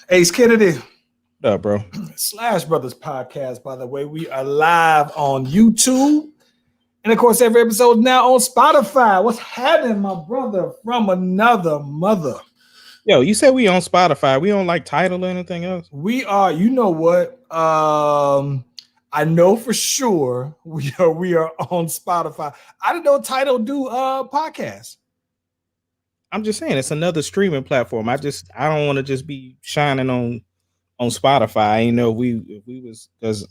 Ace Kennedy. What up, bro? Slash Brothers Podcast, by the way. We are live on YouTube. And of course, every episode now on Spotify. What's happening, my brother from another mother? Yo, you said we on Spotify. We don't like Tidal or anything else? We are, you know what? I know for sure we are on Spotify. I didn't know Tidal do podcasts. I'm just saying it's another streaming platform. I don't want to just be shining on Spotify. You know, if we was, because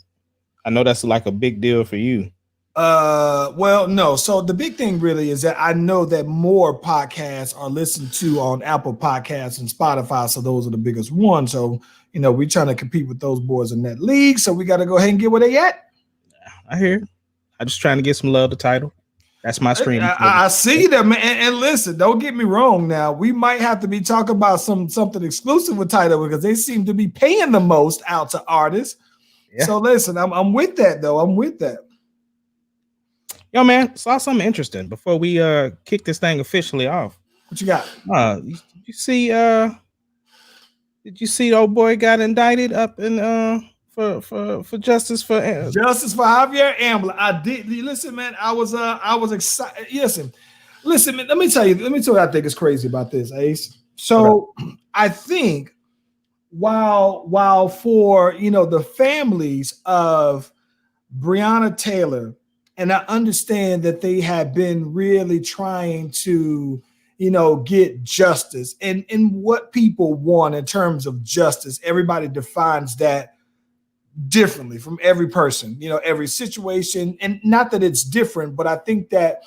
I know that's like a big deal for you. Well, no. So the big thing really is that I know that more podcasts are listened to on Apple Podcasts and Spotify. So those are the biggest ones. So, you know, we're trying to compete with those boys in that league. So we got to go ahead and get where they at. I hear. I'm just trying to get some love to Tidal. That's my stream. I see them, man. And listen, don't get me wrong. Now we might have to be talking about something exclusive with Tidal because they seem to be paying the most out to artists. Yeah. So listen, I'm with that though. I'm with that. Yo, man, saw something interesting before we kick this thing officially off. What you got? You see? Did you see the old boy got indicted up in for justice for Javier Ambler? I did. Listen, man. I was excited. Listen, man. Let me tell you what I think is crazy about this, Ace. So I think while for the families of Breonna Taylor. And I understand that they have been really trying to, get justice and what people want in terms of justice. Everybody defines that differently from every person, every situation. And not that it's different, but I think that,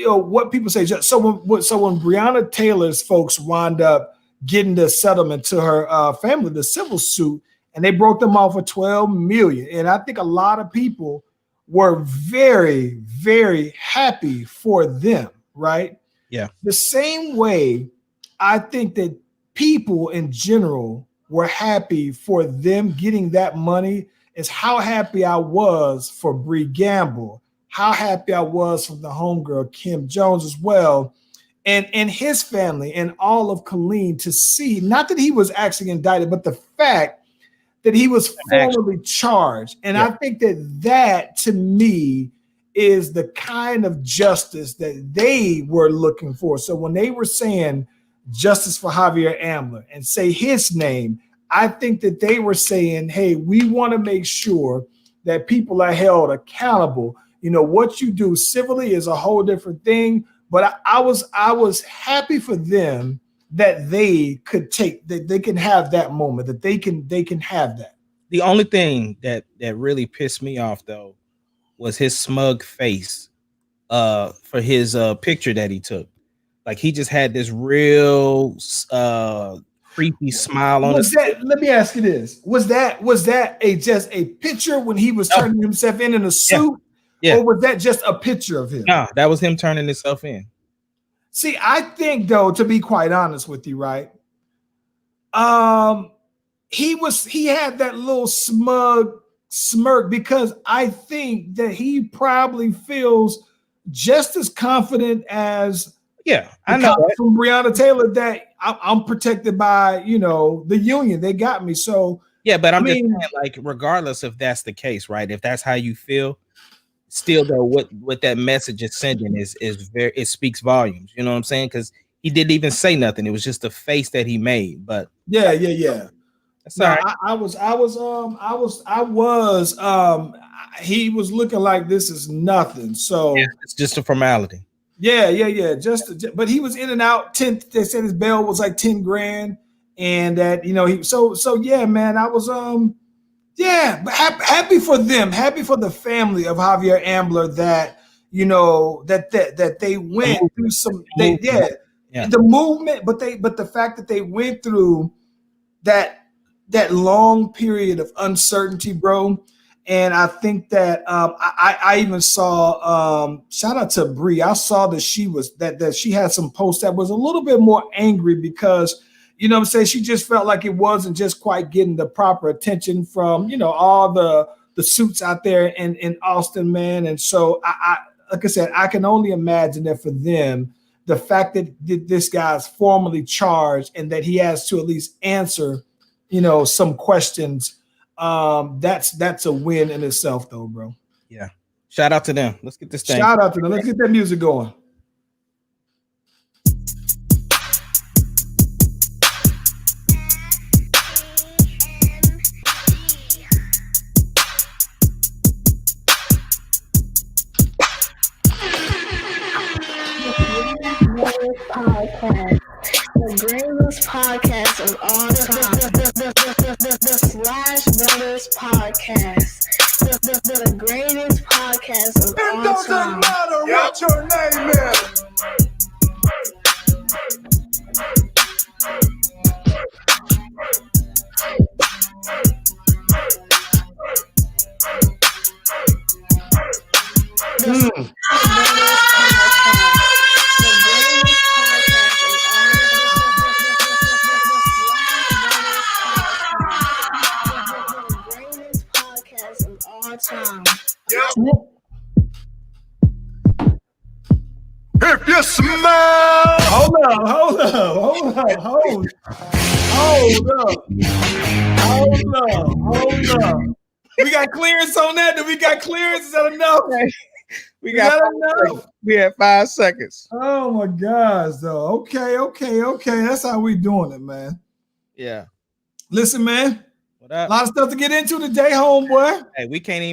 what people say. So when Breonna Taylor's folks wound up getting the settlement to her family, the civil suit, and they broke them off for $12 million. And I think a lot of people were very, very happy for them, right? Yeah. The same way I think that people in general were happy for them getting that money is how happy I was for Bree Gamble, how happy I was for the homegirl Kim Jones as well, and his family and all of Killeen to see, not that he was actually indicted, but the fact that he was formally charged. And I think that to me is the kind of justice that they were looking for. So when they were saying justice for Javier Ambler and say his name, I think that they were saying, hey, we want to make sure that people are held accountable. What you do civilly is a whole different thing. But I was happy for them that they could take, that they can have that moment, that they can have that. The only thing that really pissed me off though was his smug face for his picture that he took. Like he just had this real creepy smile on his face. Let me ask you this. Was that just a picture when he was turning himself in a suit? Yeah. Or was that just a picture of him? No, that was him turning himself in. See, I think though, to be quite honest with you, right? He had that little smug smirk because I think that he probably feels just as confident as I know from Breonna Taylor that I'm protected by the union. They got me. So but I mean, just saying, like, regardless if that's the case, right? If that's how you feel. Still though, what that message is sending is very, it speaks volumes. You know what I'm saying? Because he didn't even say nothing. It was just the face that he made. But yeah. That's all right. He was looking like this is nothing. So it's just a formality. Yeah. But he was in and out. They said his bail was like 10 grand, and that man. I was but happy for them, happy for the family of Javier Ambler that that they went through some the movement, but the fact that they went through that long period of uncertainty, bro. And I think that I even saw shout out to Bree. I saw that she had some posts that was a little bit more angry because she just felt like it wasn't just quite getting the proper attention from all the suits out there in Austin, man. And so I like I said, I can only imagine that for them the fact that this guy's formally charged and that he has to at least answer, some questions. That's a win in itself, though, bro. Yeah. Shout out to them. Let's get this thing. Shout out to them. Let's get that music going. Podcast, the greatest podcast of all time. The Slash Brothers Podcast, the greatest podcast of all time. It doesn't matter what your name is. If you smell, hold up. We got clearance on that. Do we got clearance? Is that enough? We got enough. We had 5 seconds. Oh my gosh, though. Okay. That's how we doing it, man. Yeah. Listen, man. What up? A lot of stuff to get into today, homeboy. Hey, we can't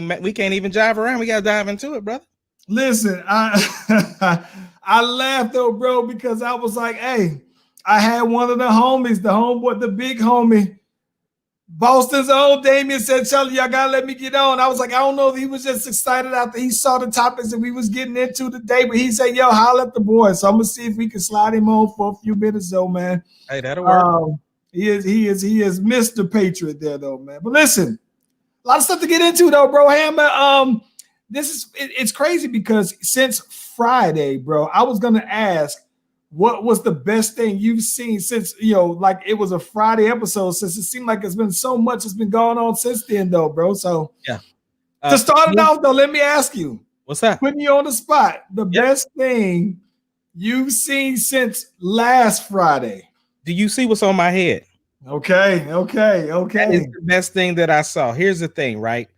even drive around. We gotta dive into it, brother. Listen, I laughed though, bro, because I was like, hey, I had one of the homies, the homeboy, the big homie, Boston's own Damien said, Charlie, y'all gotta let me get on. I was like, I don't know if he was just excited after he saw the topics that we was getting into today, but he said, yo, holla at the boy. So I'm gonna see if we can slide him on for a few minutes though, man. Hey, that'll work. He is Mr. Patriot there though, man. But listen, a lot of stuff to get into though, bro. Hammer, it's crazy because since Friday, bro, I was gonna ask what was the best thing you've seen since, like it was a Friday episode, since it seemed like it's been so much that's been going on since then, though, bro. So yeah. To start it off, though, let me ask you. What's that? Putting you on the spot. The best thing you've seen since last Friday. Do you see what's on my head? Okay. That is the best thing that I saw. Here's the thing, right?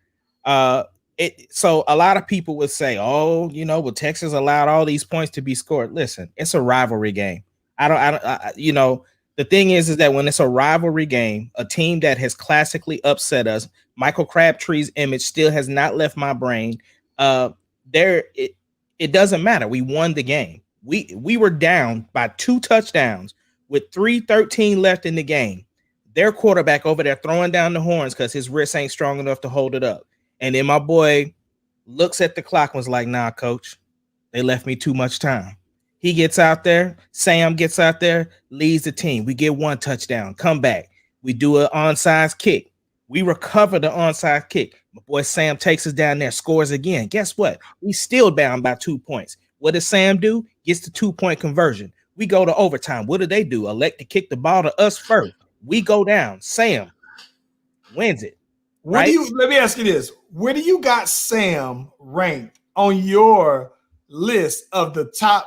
So a lot of people would say, oh, well, Texas allowed all these points to be scored. Listen, it's a rivalry game. The thing is that when it's a rivalry game, a team that has classically upset us, Michael Crabtree's image still has not left my brain. It doesn't matter. We won the game. We were down by 2 touchdowns with 3:13 left in the game. Their quarterback over there throwing down the horns because his wrist ain't strong enough to hold it up. And then my boy looks at the clock and was like, nah, coach, they left me too much time. He gets out there. Sam gets out there, leads the team. We get 1 touchdown, come back. We do an onside kick. We recover the onside kick. My boy Sam takes us down there, scores again. Guess what? We still down by 2 points. What does Sam do? Gets the 2-point conversion. We go to overtime. What do? Elect to kick the ball to us first. We go down. Sam wins it. Right? Let me ask you this. Where do you got Sam ranked on your list of the top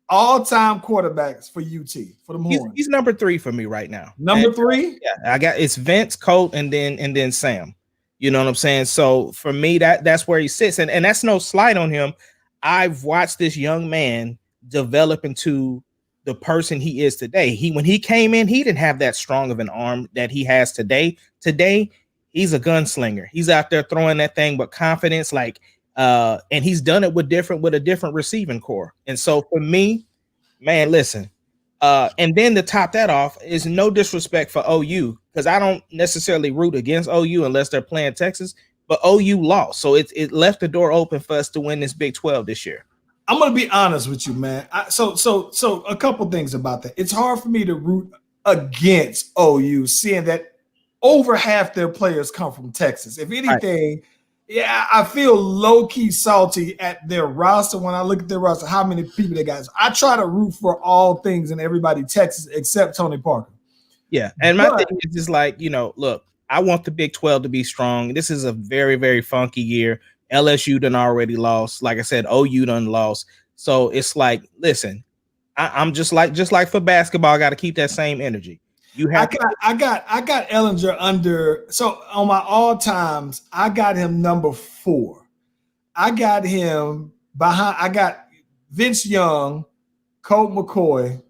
all-time quarterbacks for UT, for the Horns? He's number 3 for me right now. Number 3? Yeah, it's Vince, Colt, and then Sam. You know what I'm saying? So for me, that's where he sits. And that's no slight on him. I've watched this young man develop into the person he is today. When he came in, he didn't have that strong of an arm that he has today. Today, he's a gunslinger. He's out there throwing that thing with confidence, and he's done it with a different receiving core. And so for me, man, listen. And then to top that off is no disrespect for OU, because I don't necessarily root against OU unless they're playing Texas, but OU lost. So it left the door open for us to win this Big 12 this year. I'm going to be honest with you, man. So a couple things about that. It's hard for me to root against OU, seeing that over half their players come from Texas. If anything, yeah, I feel low-key salty at their roster when I look at their roster, how many people they got. I try to root for all things and everybody Texas except Tony Parker. Yeah, and my thing is just like, look, I want the Big 12 to be strong. This is a very, very funky year. LSU done already lost. Like I said, OU done lost. So it's like, listen, I'm just like for basketball, I got to keep that same energy. You have I got Ellinger under. So on my all times, I got him number 4. I got him behind. I got Vince Young, Colt McCoy.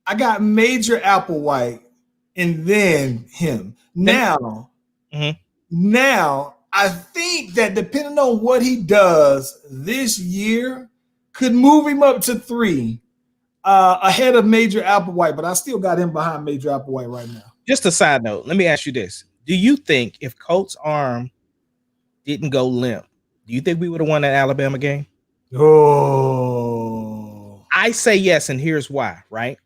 I got Major Applewhite, and then him. Now, now I think that depending on what he does this year, could move him up to 3 ahead of Major Applewhite, but I still got him behind Major Applewhite right now. Just a side note, let me ask you this. Do you think if Colt's arm didn't go limp, do you think we would have won that Alabama game? Oh. I say yes, and here's why, right?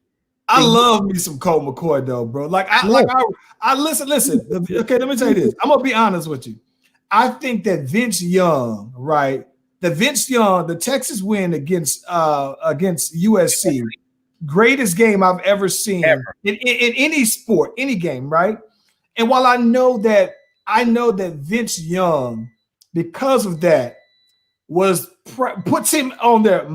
I love me some Colt McCoy though, bro. I listen. Okay, let me tell you this. I'm gonna be honest with you. I think that Vince Young, right? The Texas win against USC, greatest game I've ever seen in any sport, any game, right? And while I know that Vince Young, because of that, puts him on there.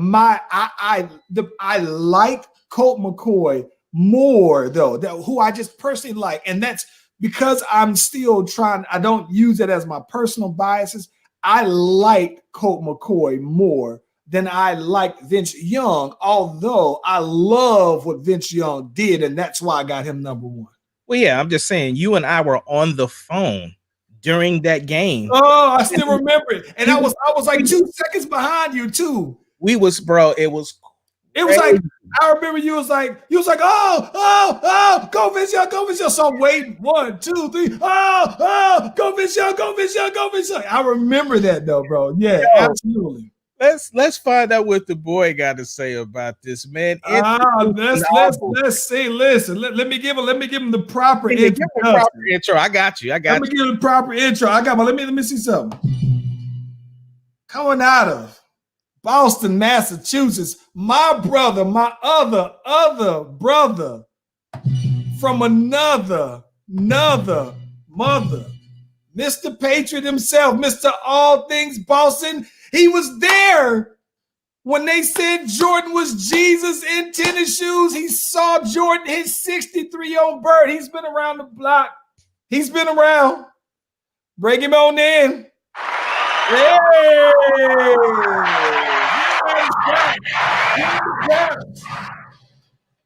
I like Colt McCoy more though, who I just personally like, and that's because I'm still trying. I don't use it as my personal biases. I like Colt McCoy more than I like Vince Young, although I love what Vince Young did, and that's why I got him number 1. Well, yeah, I'm just saying you and I were on the phone during that game. Oh, I still remember it. And I was like 2 seconds behind you too. It was crazy. Like, I remember you was like, oh, go Vince Young. So I'm waiting 1, 2, 3. Oh, go Vince Young. I remember that though, bro. Yeah, absolutely. Let's find out what the boy got to say about this, man. Let's see. Listen, let me give him the proper intro. I got you. Let me give him the proper intro. Let me see something. Coming out of Boston, Massachusetts, my brother, my other brother from another mother, Mr. Patriot himself, Mr. All Things Boston. He was there when they said Jordan was Jesus in tennis shoes. He saw Jordan, his 63-year-old bird. He's been around the block. He's been around. Bring him on in. Hey!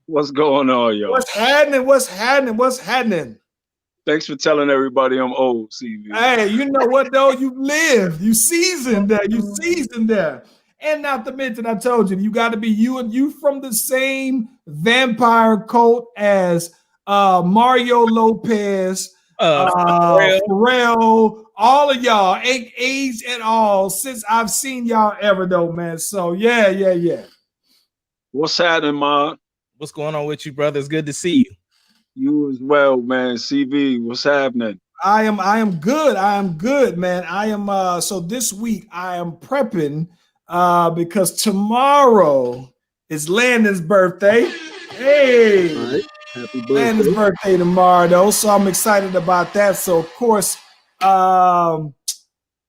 What's going on, yo? What's happening? Thanks for telling everybody I'm old, CV. Hey, you know what though? You lived, you seasoned there. And not to mention, I told you got to be you from the same vampire cult as Mario Lopez, Pharrell, all of y'all ain't aged at all since I've seen y'all ever though, man. So yeah. What's happening, man? What's going on with you, brother? It's good to see you. You as well, man. CV, what's happening? I am good. Man. I am so this week I am prepping because tomorrow is Landon's birthday. Hey, all right. Happy birthday. Landon's birthday tomorrow, though. So I'm excited about that. So of course, I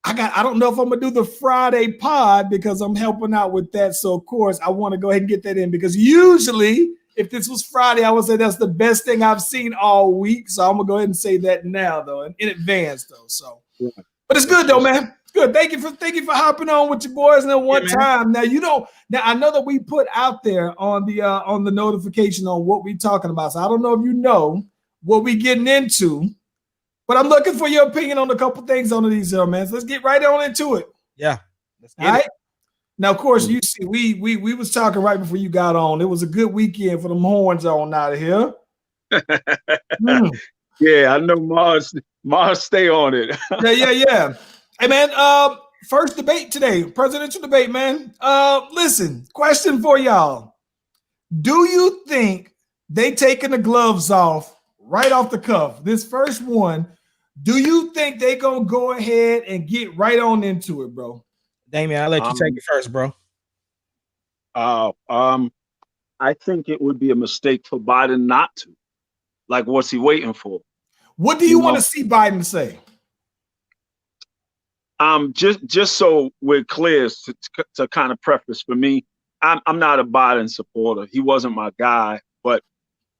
don't know if I'm gonna do the Friday pod because I'm helping out with that. So of course I want to go ahead and get that in because usually if this was Friday, I would say that's the best thing I've seen all week. So I'm gonna go ahead and say that now, though, in advance, though. So, yeah. But it's good though, man. It's good. Thank you for hopping on with your boys in one time. Now Now I know that we put out there on the notification on what we talking about. So I don't know if you know what we getting into, but I'm looking for your opinion on a couple things on these, man. So let's get right on into it. Yeah. Let's get it. Now, of course, you see, we was talking right before you got on. It was a good weekend for them horns on out of here. Yeah, I know Mars stay on it. Yeah. Hey, man, first debate today, presidential debate, man. Listen, question for y'all. Do you think they taking the gloves off right off the cuff? This first one, do you think they gonna go ahead and get right on into it, bro? Damien, I'll let you take it first, bro. I think it would be a mistake for Biden not to. Like, what's he waiting for? What do you want to see Biden say? Just so we're clear, to kind of preface for me, I'm not a Biden supporter. He wasn't my guy, but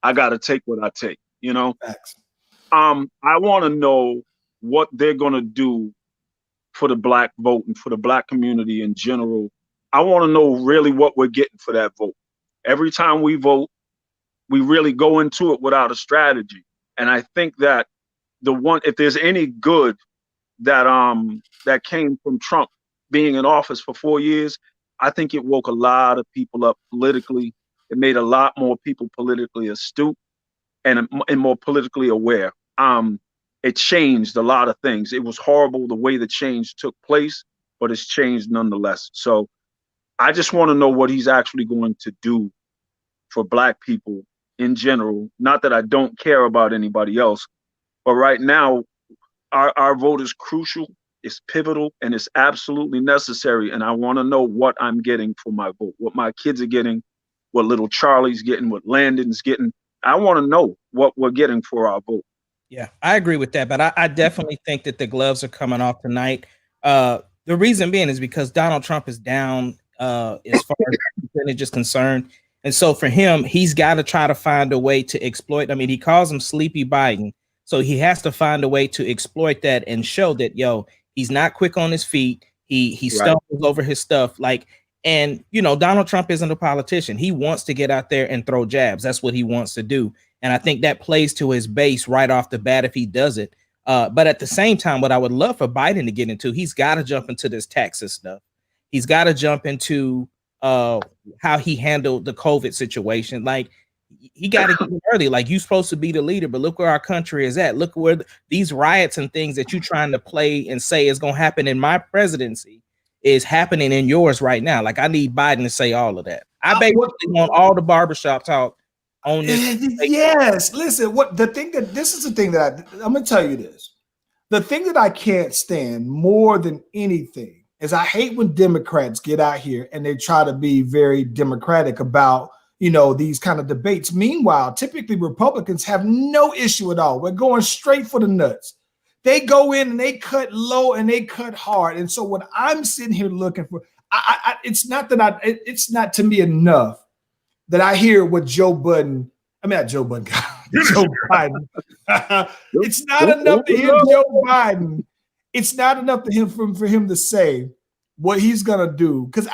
I got to take what I take. You know. Facts. I want to know what they're gonna do for the black vote and for the black community in general. I want to know really what we're getting for that vote. Every time we vote, we really go into it without a strategy. And I think that if there's any good that came from Trump being in office for 4 years, I think it woke a lot of people up politically. It made a lot more people politically astute and more politically aware. It changed a lot of things. It was horrible the way the change took place, but it's changed nonetheless. So I just want to know what he's actually going to do for black people in general. Not that I don't care about anybody else, but right now our vote is crucial, it's pivotal, and it's absolutely necessary. And I want to know what I'm getting for my vote, what my kids are getting, what little Charlie's getting, what Landon's getting. I want to know what we're getting for our vote. Yeah, I agree with that, but I definitely think that the gloves are coming off tonight. The reason being is because Donald Trump is down as far as percentage is concerned. And so for him, he's got to try to find a way to exploit. I mean, he calls him Sleepy Biden. So he has to find a way to exploit that and show that, he's not quick on his feet. He stumbles over his stuff. And Donald Trump isn't a politician. He wants to get out there and throw jabs. That's what he wants to do. And I think that plays to his base right off the bat if he does it. But at the same time, what I would love for Biden to get into, he's got to jump into this taxes stuff. He's got to jump into how he handled the COVID situation. He got to get it early. You're supposed to be the leader, but look where our country is at. Look where these riots and things that you're trying to play and say is going to happen in my presidency is happening in yours right now. I need Biden to say all of that. I basically want all the barbershop talk on this. Yes, listen. This is the thing that I'm gonna tell you this. The thing that I can't stand more than anything is I hate when Democrats get out here and they try to be very democratic about these kind of debates. Meanwhile, typically Republicans have no issue at all. We're going straight for the nuts. They go in and they cut low and they cut hard. And so what I'm sitting here looking for, it's not to me enough that I hear what Joe Biden. Joe Biden. It's not enough to hear Joe Biden. It's not enough to him for him to say what he's gonna do. Because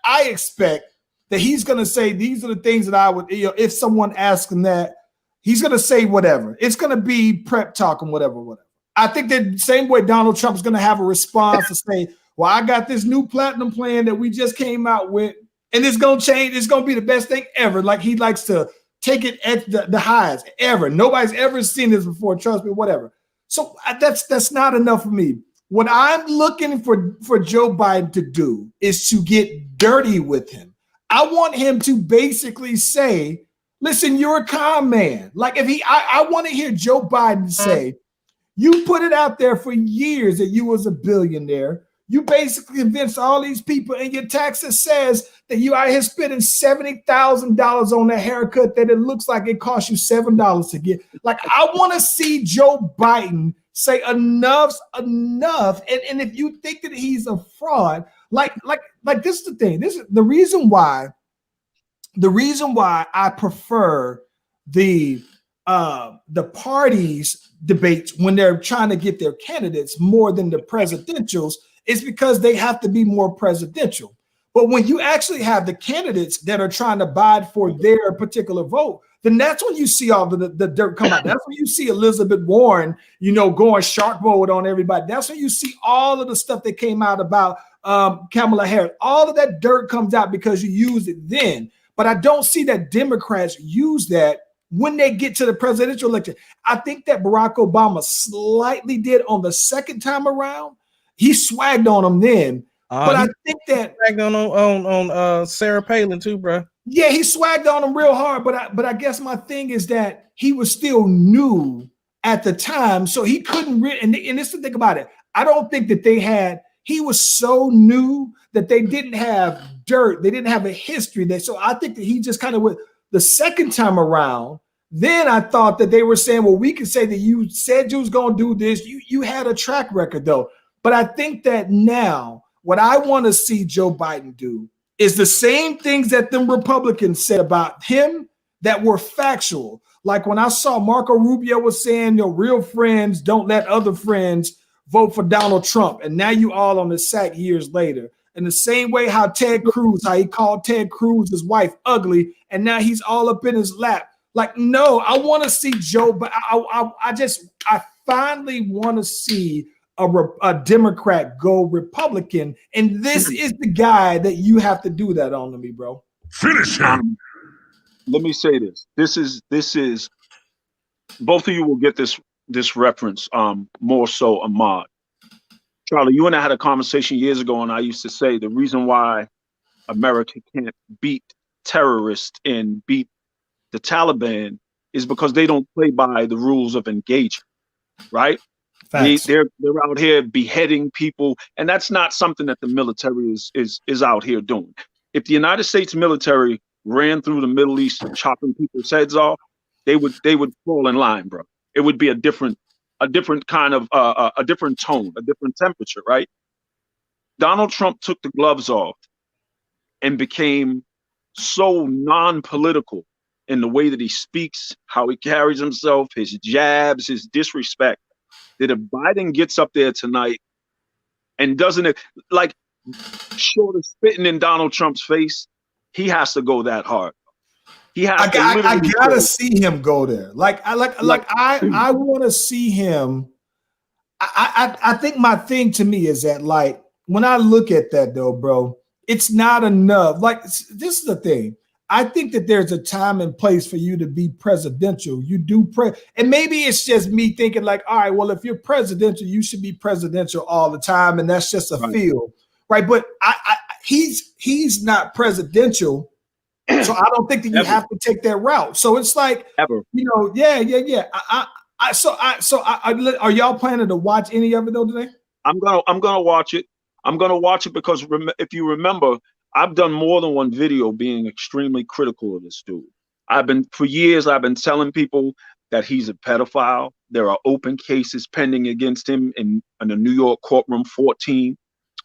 I expect that he's gonna say these are the things that I would. If someone asks him that, he's gonna say whatever. It's gonna be prep talk and whatever. I think that same way Donald Trump is gonna have a response to say, "Well, I got this new platinum plan that we just came out with." And it's going to change. It's going to be the best thing ever. He likes to take it at the highest ever. Nobody's ever seen this before. Trust me, whatever. So that's not enough for me. What I'm looking for Joe Biden to do is to get dirty with him. I want him to basically say, listen, you're a con man. I want to hear Joe Biden say, you put it out there for years that you was a billionaire. You basically convinced all these people, and your taxes says that you out here spending $70,000 on a haircut that it looks like it cost you $7 to get. I want to see Joe Biden say enough's enough. And if you think that he's a fraud, this is the thing. This is the reason why I prefer the parties debates when they're trying to get their candidates more than the presidentials. It's because they have to be more presidential. But when you actually have the candidates that are trying to bide for their particular vote, then that's when you see all the dirt come out. That's when you see Elizabeth Warren, going shark mode on everybody. That's when you see all of the stuff that came out about Kamala Harris. All of that dirt comes out because you use it then. But I don't see that Democrats use that when they get to the presidential election. I think that Barack Obama slightly did on the second time around. He swagged on him then, but I think that swagged on Sarah Palin too, bro. Yeah, he swagged on him real hard, but I guess my thing is that he was still new at the time, so he couldn't. And this is the thing about it. I don't think that he was so new that they didn't have dirt. They didn't have a history there. So I think that he just kind of went the second time around. Then I thought that they were saying, well, we can say that you said you was going to do this. You had a track record though. But I think that now what I want to see Joe Biden do is the same things that them Republicans said about him that were factual. Like when I saw Marco Rubio was saying, real friends don't let other friends vote for Donald Trump. And now you all on the sack years later. In the same way how Ted Cruz, how he called Ted Cruz his wife ugly, and now he's all up in his lap. Like, no, I want to see Joe, but I finally want to see a Democrat go Republican, and this is the guy that you have to do that on to me, bro. Finish him. Let me say this. This is both of you will get this reference more so Ahmad. Charlie, you and I had a conversation years ago, and I used to say the reason why America can't beat terrorists and beat the Taliban is because they don't play by the rules of engagement, right? They're out here beheading people, and that's not something that the military is out here doing. If the United States military ran through the Middle East chopping people's heads off, they would fall in line, bro. It would be a different kind of a different tone, a different temperature, right? Donald Trump took the gloves off and became so non-political in the way that he speaks, how he carries himself, his jabs, his disrespect, that if Biden gets up there tonight and doesn't, like, short of spitting in Donald Trump's face, he has to go that hard. He has I gotta see him go there. I want to see him. I think my thing to me is that, like, when I look at that though, bro, it's not enough. Like, this is the thing. I think that there's a time and place for you to be presidential. You do and maybe it's just me thinking like, all right, well, if you're presidential, you should be presidential all the time, and that's just a feel, right? But he's not presidential, so I don't think that you have to take that route. So it's like, yeah. Are y'all planning to watch any of it though today? I'm gonna watch it. I'm gonna watch it because if you remember, I've done more than one video being extremely critical of this dude. For years, I've been telling people that he's a pedophile. There are open cases pending against him in the New York courtroom 14.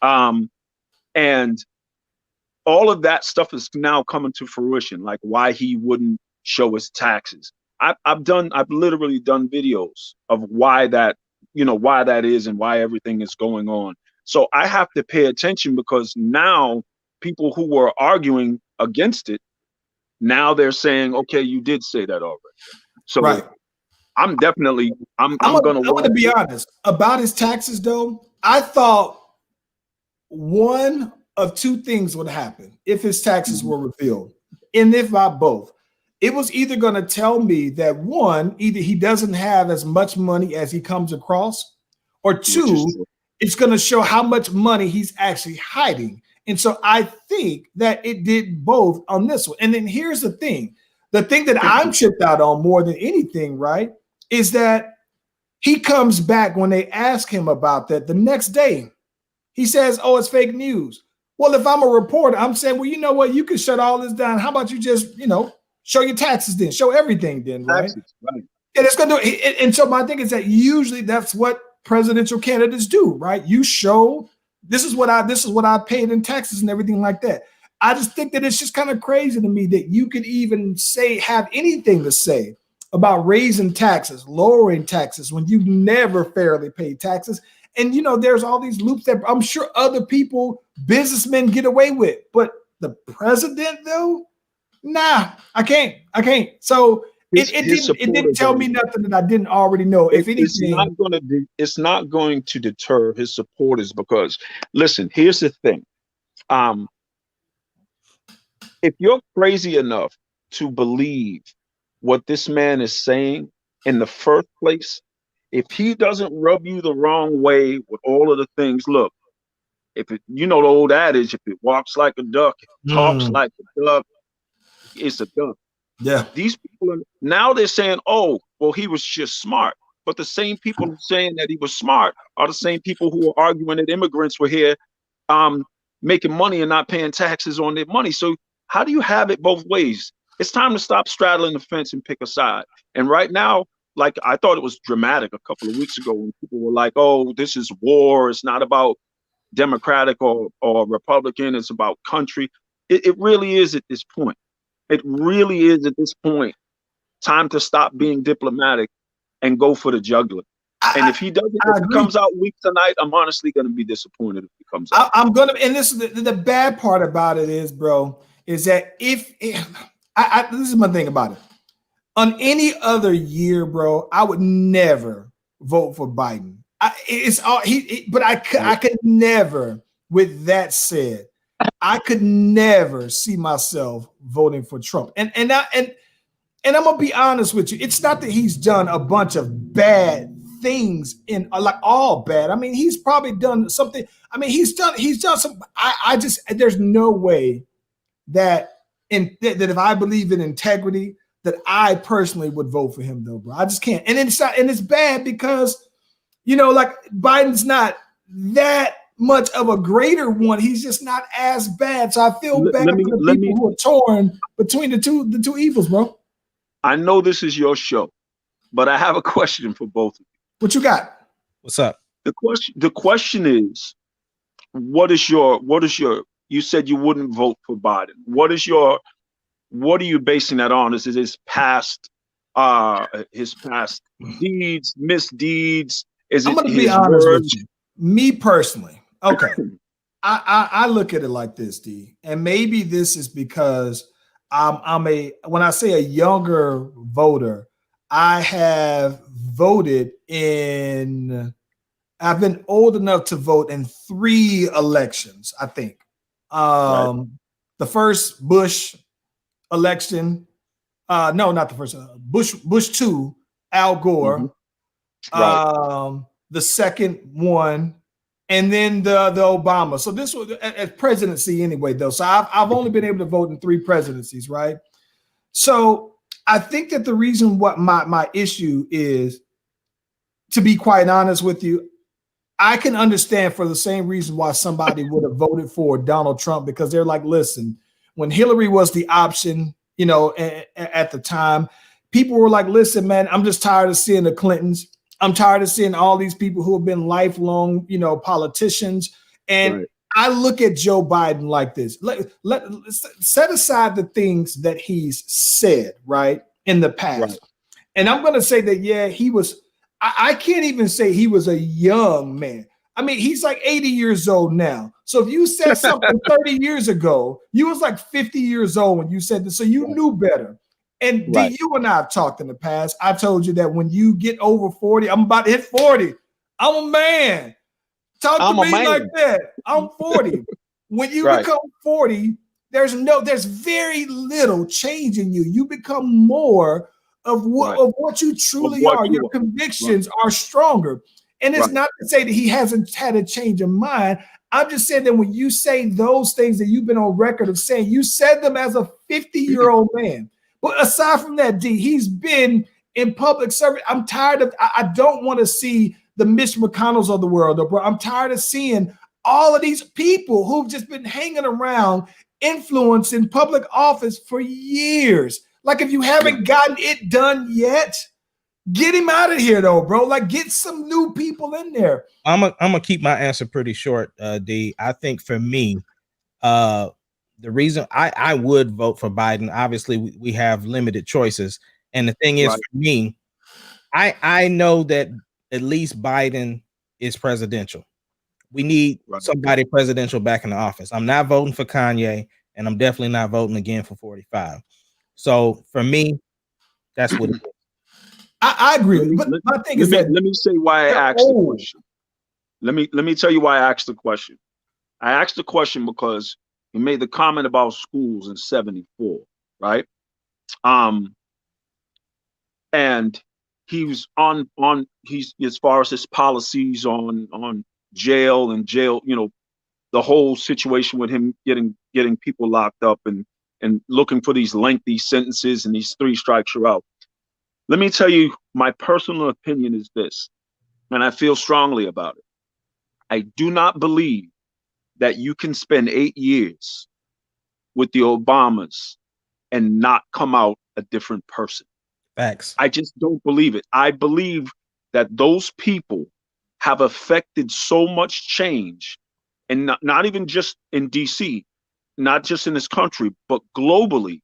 And all of that stuff is now coming to fruition, like why he wouldn't show his taxes. I've literally done videos of why that is and why everything is going on. So I have to pay attention because now people who were arguing against it, now they're saying, okay, you did say that already. So right. I'm going to be honest about his taxes though. I thought one of two things would happen if his taxes were revealed, and if not both. It was either going to tell me that one, either he doesn't have as much money as he comes across, or two, it's going to show how much money he's actually hiding. And so I think that it did both on this one. And then here's the thing that I'm tripped out on more than anything, right, is that he comes back when they ask him about that the next day. He says, oh, it's fake news. Well, if I'm a reporter, I'm saying, well, you know what? You can shut all this down. How about you just, show your taxes then, show everything then, right? And it's going to do it. And so my thing is that usually that's what presidential candidates do, right? You show this is what I paid in taxes and everything like that. I just think that it's just kind of crazy to me that you could even have anything to say about raising taxes, lowering taxes when you never fairly pay taxes. And, there's all these loops that I'm sure other people, businessmen get away with. But the president, though, nah, I can't. So it didn't tell me nothing that I didn't already know. If anything, it's not going to deter his supporters because, listen, here's the thing. If you're crazy enough to believe what this man is saying in the first place, if he doesn't rub you the wrong way with all of the things, look, the old adage, if it walks like a duck, it talks like a duck, it's a duck. Yeah. These people now they're saying, oh, well, he was just smart. But the same people saying that he was smart are the same people who are arguing that immigrants were here making money and not paying taxes on their money. So how do you have it both ways? It's time to stop straddling the fence and pick a side. And right now, like, I thought it was dramatic a couple of weeks ago when people were like, oh, this is war. It's not about Democratic or Republican. It's about country. It really is at this point. It really is at this point. Time to stop being diplomatic and go for the jugular. And if he doesn't, if he comes out weak tonight, I'm honestly going to be disappointed if he comes out. I'm gonna, and this is the bad part about it is, bro, is that this is my thing about it. On any other year, bro, I would never vote for Biden. But I could never. With that said, I could never see myself voting for Trump. And I'm gonna be honest with you. It's not that he's done a bunch of bad things in like all bad. I mean, he's probably done something. I mean, he's done some. I just there's no way that that if I believe in integrity, that I personally would vote for him, though, bro. I just can't. And it's bad because, you know, like Biden's not that much of a greater one. He's just not as bad. So I feel bad for the people who are torn between the two evils, bro. I know this is your show, but I have a question for both of you. What you got? What's up? The question is, what is your you said you wouldn't vote for Biden. What are you basing that on? Is it his past deeds, misdeeds? Is it I'm gonna his be honest words? with you. Me personally, okay. I look at it like this, D, and maybe this is because when I say a younger voter, I have voted I've been old enough to vote in 3 elections, I think. Right. The first Bush election, no, not the first, Bush 2, Al Gore. Mm-hmm. Right. The second one, and then the Obama. So this was a presidency anyway, though. So I've only been able to vote in 3 presidencies, right? So I think that the reason what my issue is, to be quite honest with you, I can understand for the same reason why somebody would have voted for Donald Trump, because they're like, listen, when Hillary was the option, you know, at the time, people were like, listen, man, I'm just tired of seeing the Clintons. I'm tired of seeing all these people who have been lifelong, you know, politicians. And right. I look at Joe Biden like this. Let's set aside the things that he's said, right, in the past. Right. And I'm going to say that, yeah, he was, I can't even say he was a young man. I mean, he's like 80 years old now. So if you said something 30 years ago, you was like 50 years old when you said this. So you knew better. And right. D, you and I have talked in the past. I told you that when you get over 40, I'm about to hit 40. I'm a man. Talk to me like that. I'm 40. When you right. become 40, there's very little change in you. You become more of what you truly are. Your convictions are stronger. And it's not to say that he hasn't had a change of mind. I'm just saying that when you say those things that you've been on record of saying, you said them as a 50-year-old man. But aside from that, D, he's been in public service. I'm tired of, I don't want to see the Mitch McConnells of the world, bro. I'm tired of seeing all of these people who've just been hanging around, influencing public office for years. Like, if you haven't gotten it done yet, get him out of here, though, bro. Like, get some new people in there. I'm gonna keep my answer pretty short, D. I think for me, the reason I would vote for Biden, obviously we have limited choices. And the thing is, for me, I know that at least Biden is presidential. We need somebody presidential back in the office. I'm not voting for Kanye, and I'm definitely not voting again for 45. So for me, that's what it is. I agree. But my thing is that, let me say why I asked the question. Let me tell you why I asked the question. I asked the question because he made the comment about schools in 74, right? And he was he's as far as his policies on jail, you know, the whole situation with him getting people locked up and looking for these lengthy sentences and these 3 strikes you're out. Let me tell you, my personal opinion is this, and I feel strongly about it. I do not believe that you can spend 8 years with the Obamas and not come out a different person. Facts. I just don't believe it. I believe that those people have affected so much change, and not even just in DC, not just in this country, but globally,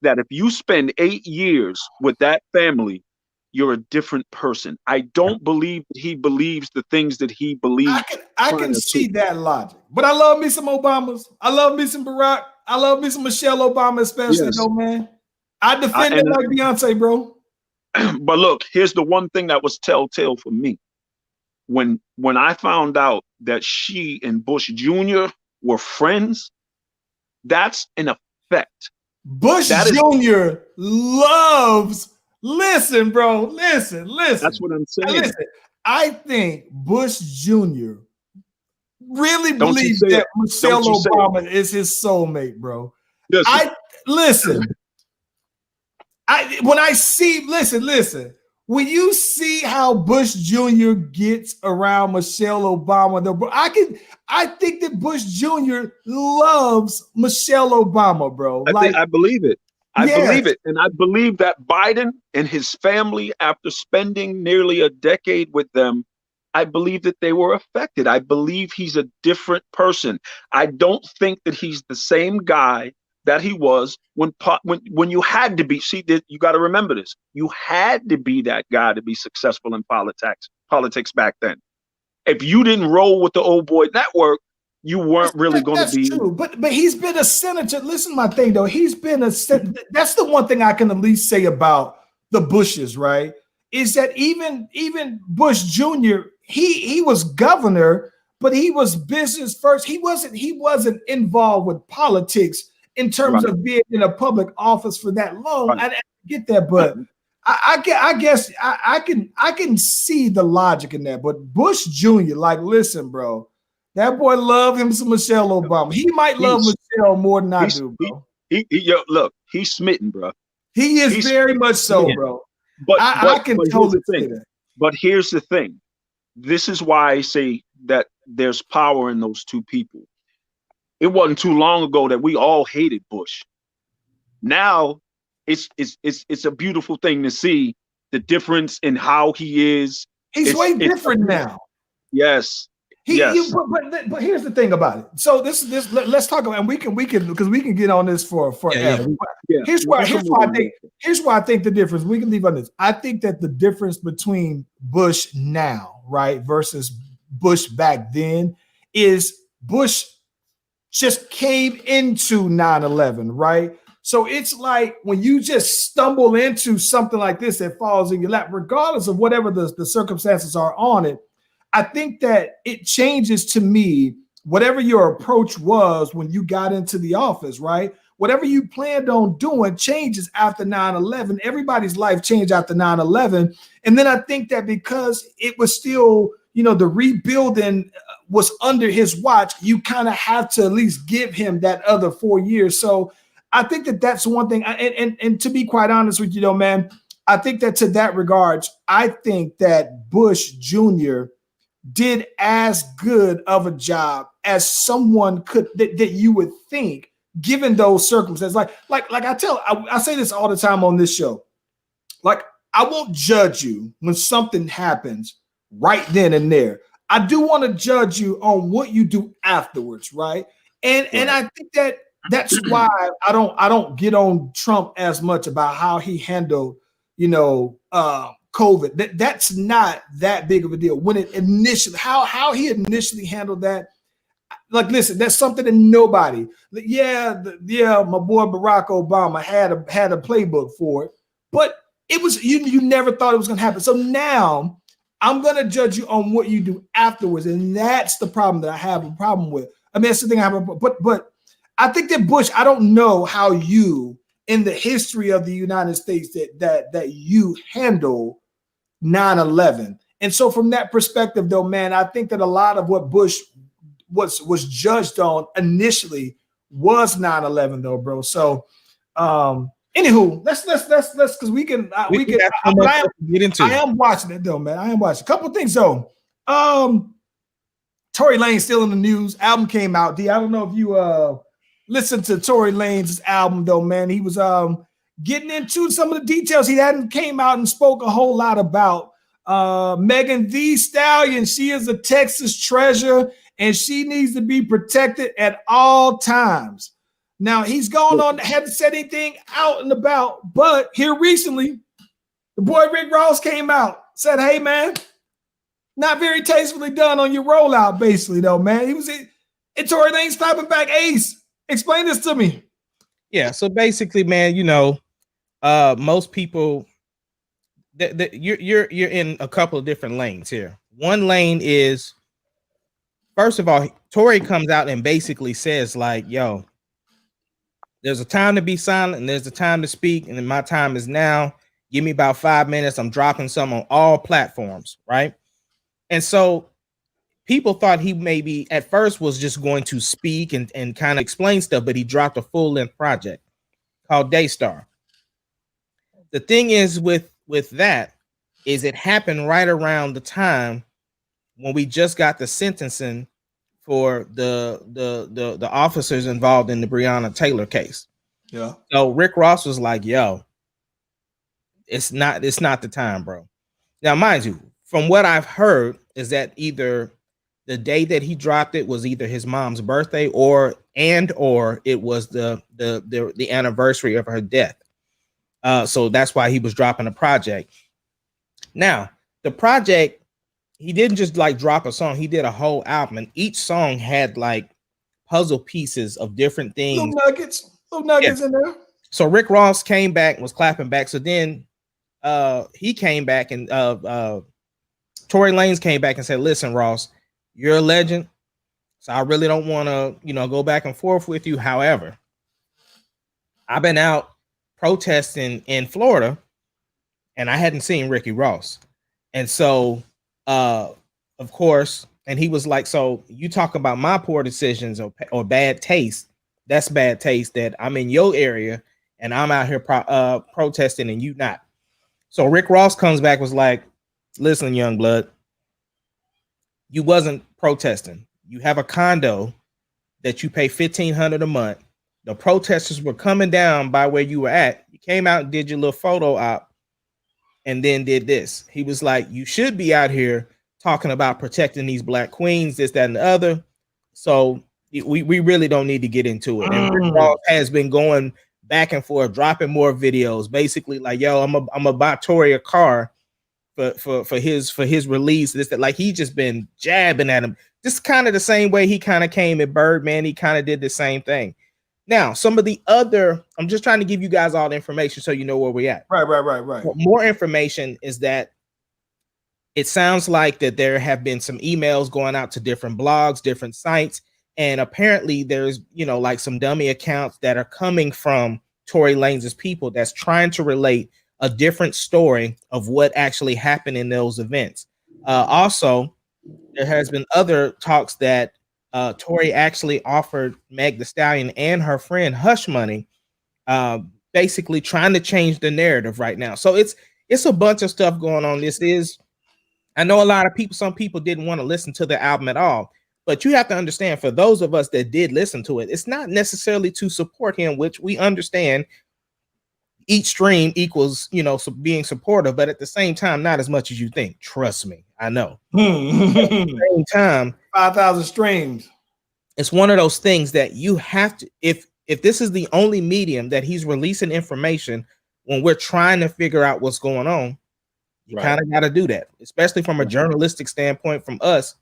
that if you spend 8 years with that family, you're a different person. I don't believe that he believes the things that he believes. I can see that logic, but I love me some Obamas. I love me some Barack. I love me some Michelle Obama, especially though, man. I defend it like Beyonce, bro. But look, here's the one thing that was telltale for me. When I found out that she and Bush Jr. were friends, that's an effect. Bush Jr. loves. Listen, bro. Listen. That's what I'm saying. Listen, I think Bush Jr. really believes that Michelle Obama is his soulmate, bro. Listen. When you see how Bush Jr. gets around Michelle Obama, I think that Bush Jr. loves Michelle Obama, bro. I believe it. I believe it. And I believe that Biden and his family, after spending nearly a decade with them, I believe that they were affected. I believe he's a different person. I don't think that he's the same guy that he was when you had to be. See, you got to remember this. You had to be that guy to be successful in politics back then. If you didn't roll with the old boy network, you weren't really going to be. That's true, but he's been a senator. Listen to my thing, though. He's been a senator. That's the one thing I can at least say about the Bushes, right? Is that even Bush Jr., he was governor, but he was business first. He wasn't involved with politics in terms of being in a public office for that long. I get that, but I guess I can see the logic in that. But Bush Jr., like, listen, bro, that boy love him some Michelle Obama. He might love Michelle more than I do, bro. Look, he's smitten, bro. He is very much so, bro. But I can totally say that. But here's the thing. This is why I say that there's power in those two people. It wasn't too long ago that we all hated Bush. Now it's a beautiful thing to see the difference in how he is. He's way different now. Yes. But here's the thing about it. So let's talk about, and we can because we can get on this forever. Here's why I think the difference. We can leave on this. I think that the difference between Bush now, right, versus Bush back then is Bush just came into 9/11, right? So it's like when you just stumble into something like this that falls in your lap, regardless of whatever the circumstances are on it, I think that it changes to me, whatever your approach was when you got into the office, right? Whatever you planned on doing changes after 9/11. Everybody's life changed after 9/11. And then I think that because it was still, the rebuilding was under his watch, you kind of have to at least give him that other 4 years. So I think that that's one thing. And to be quite honest with you, though, man, I think that to that regards, I think that Bush Jr. did as good of a job as someone could that you would think, given those circumstances. Like I say this all the time on this show. Like, I won't judge you when something happens right then and there. I do want to judge you on what you do afterwards, right? And I think that's why I don't get on Trump as much about how he handled, COVID. That's not that big of a deal. When it initially, how he initially handled that, like, listen, that's something that nobody, my boy Barack Obama had a playbook for it, but it was you never thought it was going to happen. So now I'm going to judge you on what you do afterwards, and that's the problem that I have a problem with. I mean, that's the thing I have, but I think that Bush, I don't know how you, in the history of the United States, that you handle 9/11. And so from that perspective, though, man, I think that a lot of what Bush was judged on initially was 9/11, though, bro. So anywho, let's because we can get into. I am watching it, though, man. I am watching a couple of things, though. Torey Lanez still in the news. Album came out. I don't know if you listened to Torey Lanez's album, though, man. He was getting into some of the details. He hadn't came out and spoke a whole lot about Megan Thee Stallion. She is a Texas treasure, and she needs to be protected at all times. Now, he's gone on, hadn't said anything out and about, but here recently, the boy Rick Ross came out, said, hey, man, not very tastefully done on your rollout, basically, though, man. He was in, and Torey Lanez clapping back, Ace. Explain this to me. Yeah, so basically, man, most people, you're in a couple of different lanes here. One lane is, first of all, Torey comes out and basically says, like, yo, there's a time to be silent and there's a time to speak, and then my time is now. Give me about 5 minutes. I'm dropping some on all platforms, right? And so people thought he maybe at first was just going to speak and kind of explain stuff, but he dropped a full-length project called Daystar. The thing is with that is it happened right around the time when we just got the sentencing for the officers involved in the Breonna Taylor case. Yeah. So Rick Ross was like, yo, it's not the time, bro. Now, mind you, from what I've heard is that either the day that he dropped it was either his mom's birthday or it was the anniversary of her death. So that's why he was dropping a project. Now, the project, he didn't just like drop a song, he did a whole album, and each song had like puzzle pieces of different things. Little nuggets in there. So Rick Ross came back and was clapping back. So then he came back and Torey Lanez came back and said, listen, Ross, you're a legend. So I really don't want to, go back and forth with you. However, I've been out protesting in Florida and I hadn't seen Ricky Ross. And so, of course, and he was like, so you talk about my poor decisions or bad taste. That's bad taste that I'm in your area and I'm out here protesting and you not. So Rick Ross comes back, was like, listen, young blood, you wasn't protesting. You have a condo that you pay $1,500 a month. The protesters were coming down by where you were at. You came out and did your little photo op and then did this. He was like, you should be out here talking about protecting these black queens, this, that, and the other. So we really don't need to get into it. And Rick Ross has been going back and forth, dropping more videos, basically like, yo, I'm a buy Torey a car for his release. This, that, like, he just been jabbing at him. Just kind of the same way he kind of came at Birdman. He kind of did the same thing. Now, some of the other, I'm just trying to give you guys all the information so you know where we're at. Right. More information is that it sounds like that there have been some emails going out to different blogs, different sites, and apparently there's, like some dummy accounts that are coming from Torey Lanez's people that's trying to relate a different story of what actually happened in those events. Also, there has been other talks that Torey actually offered Meg Thee Stallion and her friend hush money, basically trying to change the narrative right now. So it's a bunch of stuff going on. I know a lot of people, some people didn't want to listen to the album at all, but you have to understand, for those of us that did listen to it, it's not necessarily to support him, which we understand each stream equals, being supportive, but at the same time, not as much as you think. Trust me, I know. At the same time, 5,000 streams. It's one of those things that you have to, if this is the only medium that he's releasing information when we're trying to figure out what's going on, you kind of got to do that, especially from a journalistic standpoint. From us,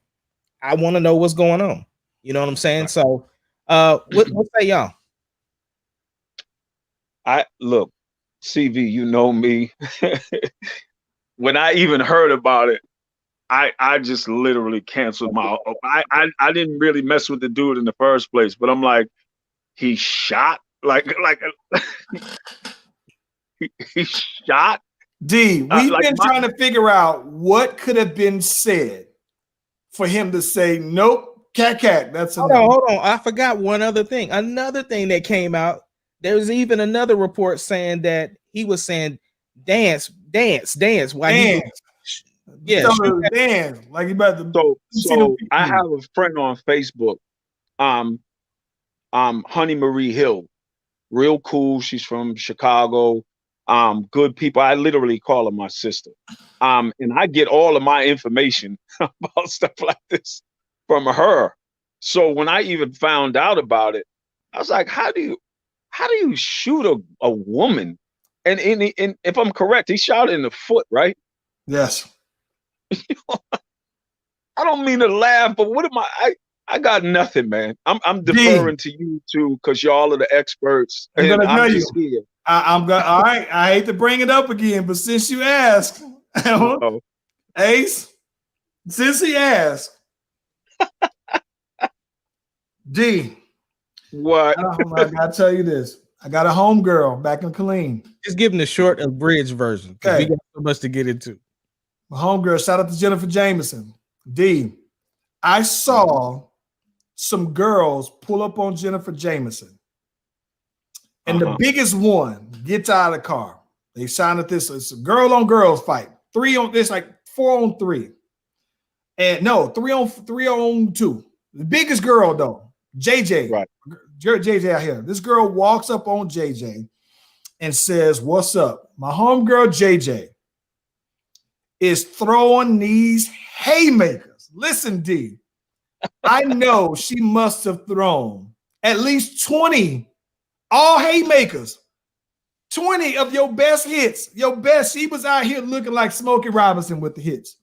I want to know what's going on. You know what I'm saying? Right. So, what say y'all? Look, CV, you know me. When I even heard about it, I just literally canceled my. I didn't really mess with the dude in the first place, but I'm like, he shot like he shot. D, we've been trying to figure out what could have been said for him to say, nope, cat. That's hold on. I forgot one other thing. Another thing that came out. There's even another report saying that he was saying dance. Why dance. Dance. Like you about to. So I have a friend on Facebook, Honey Marie Hill, real cool. She's from Chicago. Good people. I literally call her my sister. And I get all of my information about stuff like this from her. So when I even found out about it, I was like, how do you shoot a woman? And if I'm correct, he shot her in the foot, right? Yes. I don't mean to laugh, but what am I got nothing, man. I'm deferring to you two because y'all are the experts, I'm and gonna tell I'm you. just here. I'm gonna. All right. I hate to bring it up again, but since you asked, Ace, since he asked, D. What? I gotta tell you this. I got a homegirl back in Killeen. Just give him the short abridged version because we got so much to get into. My homegirl, shout out to Jennifer Jameson. D. I saw some girls pull up on Jennifer Jameson. And the biggest one gets out of the car. They signed at this. It's a girl on girls fight. It's like 4-on-3. And no, 3-on-2. The biggest girl though, JJ. Right. JJ out here. This girl walks up on JJ and says, "What's up?" My homegirl JJ is throwing these haymakers. Listen, D. I know she must have thrown at least 20 all haymakers, 20 of your best hits, your best. She was out here looking like Smokey Robinson with the hits.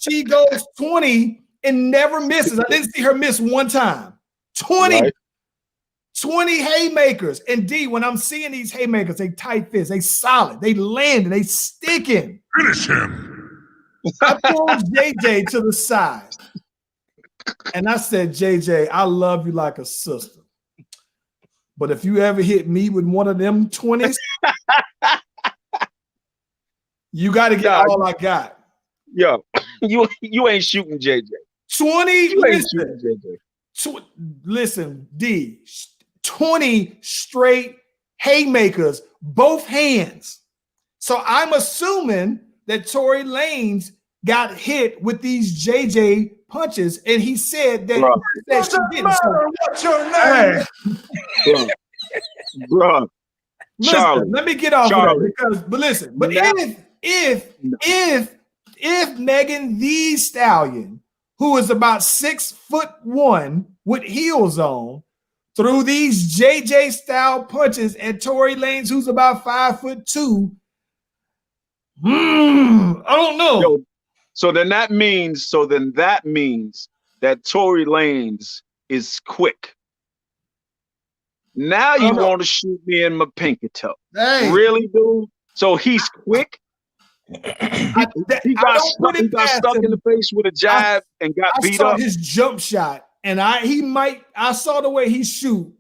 She goes 20 and never misses. I didn't see her miss one time. 20, right. 20 haymakers. And D, when I'm seeing these haymakers, they tight fits, they solid, they landing, they sticking. Finish him. I pulled JJ to the side and I said, JJ, I love you like a sister. But if you ever hit me with one of them 20s, you got to get all I got. Yo, you ain't shooting JJ. 20. You ain't shooting JJ. Listen, D, 20 straight haymakers, both hands. So I'm assuming that Torey Lanez got hit with these JJ punches, and he said that. Doesn't matter what's your name. Bro, listen, let me get off of that but listen, but if Megan Thee Stallion, who is about 6'1" with heels on, threw these JJ style punches at Torey Lanez, who's about 5'2", I don't know. Yo, so then that means that Torey Lanez is quick. Now you want to shoot me in my pinky toe. Hey. Really, dude? So he's quick? He got stuck in the face with a jab and got beat up. I saw his jump shot, and I saw the way he shoot,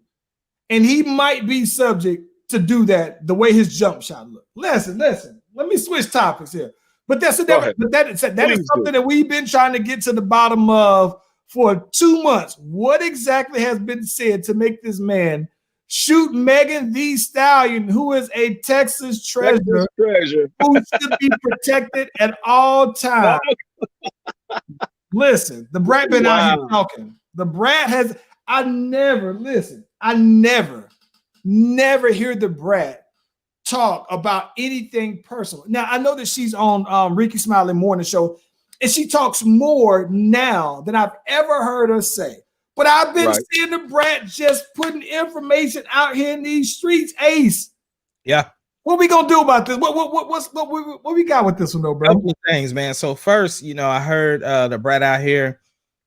and he might be subject to do that the way his jump shot looked. Listen. Let me switch topics here. But that is something that we've been trying to get to the bottom of for 2 months. What exactly has been said to make this man shoot Megan Thee Stallion, who is a Texas treasure. Who should be protected at all times? Listen, the Brat been out here talking. The Brat has, I never hear the Brat talk about anything personal. Now, I know that she's on Ricky Smiley Morning Show, and she talks more now than I've ever heard her say. But I've been seeing the Brat just putting information out here in these streets. Ace. Yeah. What we gonna do about this? What we got with this one though, bro? Couple of things, man. So first, I heard the Brat out here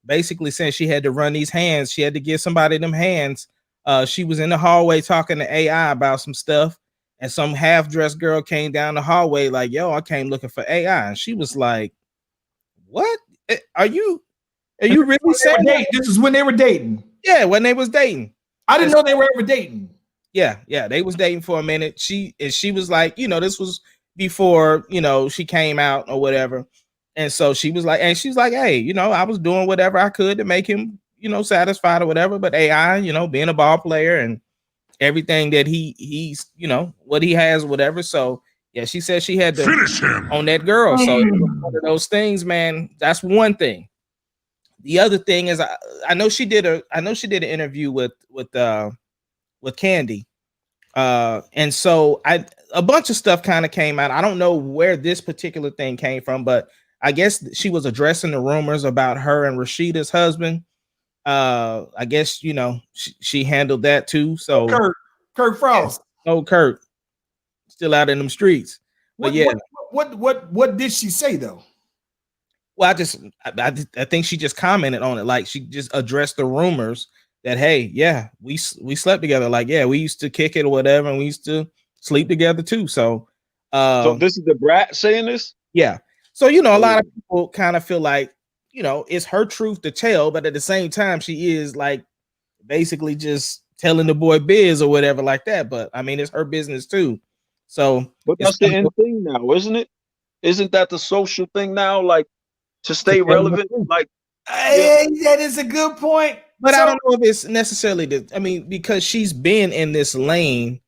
basically saying she had to run these hands. She had to give somebody them hands. She was in the hallway talking to AI about some stuff, and some half-dressed girl came down the hallway like, "Yo, I came looking for AI," and she was like, "What? Are you really saying that?" This is when they were dating. Yeah, when they was dating. I didn't know they were ever dating. Yeah, they was dating for a minute. She was like, this was before, she came out or whatever. And so she was like, hey, I was doing whatever I could to make him, satisfied or whatever. But AI, being a ball player and everything that he's, what he has, whatever. So yeah, she said she had to finish him on that girl. So one of those things, man, that's one thing. The other thing is I know she did an interview with Candy. And so a bunch of stuff kind of came out. I don't know where this particular thing came from, but I guess she was addressing the rumors about her and Rashida's husband. I guess she handled that too. So Kurt Frost. Oh, Kurt, still out in them streets. But what did she say though? Well, I think she just commented on it. Like she just addressed the rumors that, hey, yeah, we slept together. Like, yeah, we used to kick it or whatever, and we used to sleep together too. So this is the Brat saying this? Yeah. So, a lot of people kind of feel like, it's her truth to tell, but at the same time, she is like basically just telling the boy biz or whatever like that. But I mean, it's her business too. So, but that's the end thing now, isn't it? Isn't that the social thing now? Like to stay relevant? Like, that is a good point. But I don't know if it's necessarily because she's been in this lane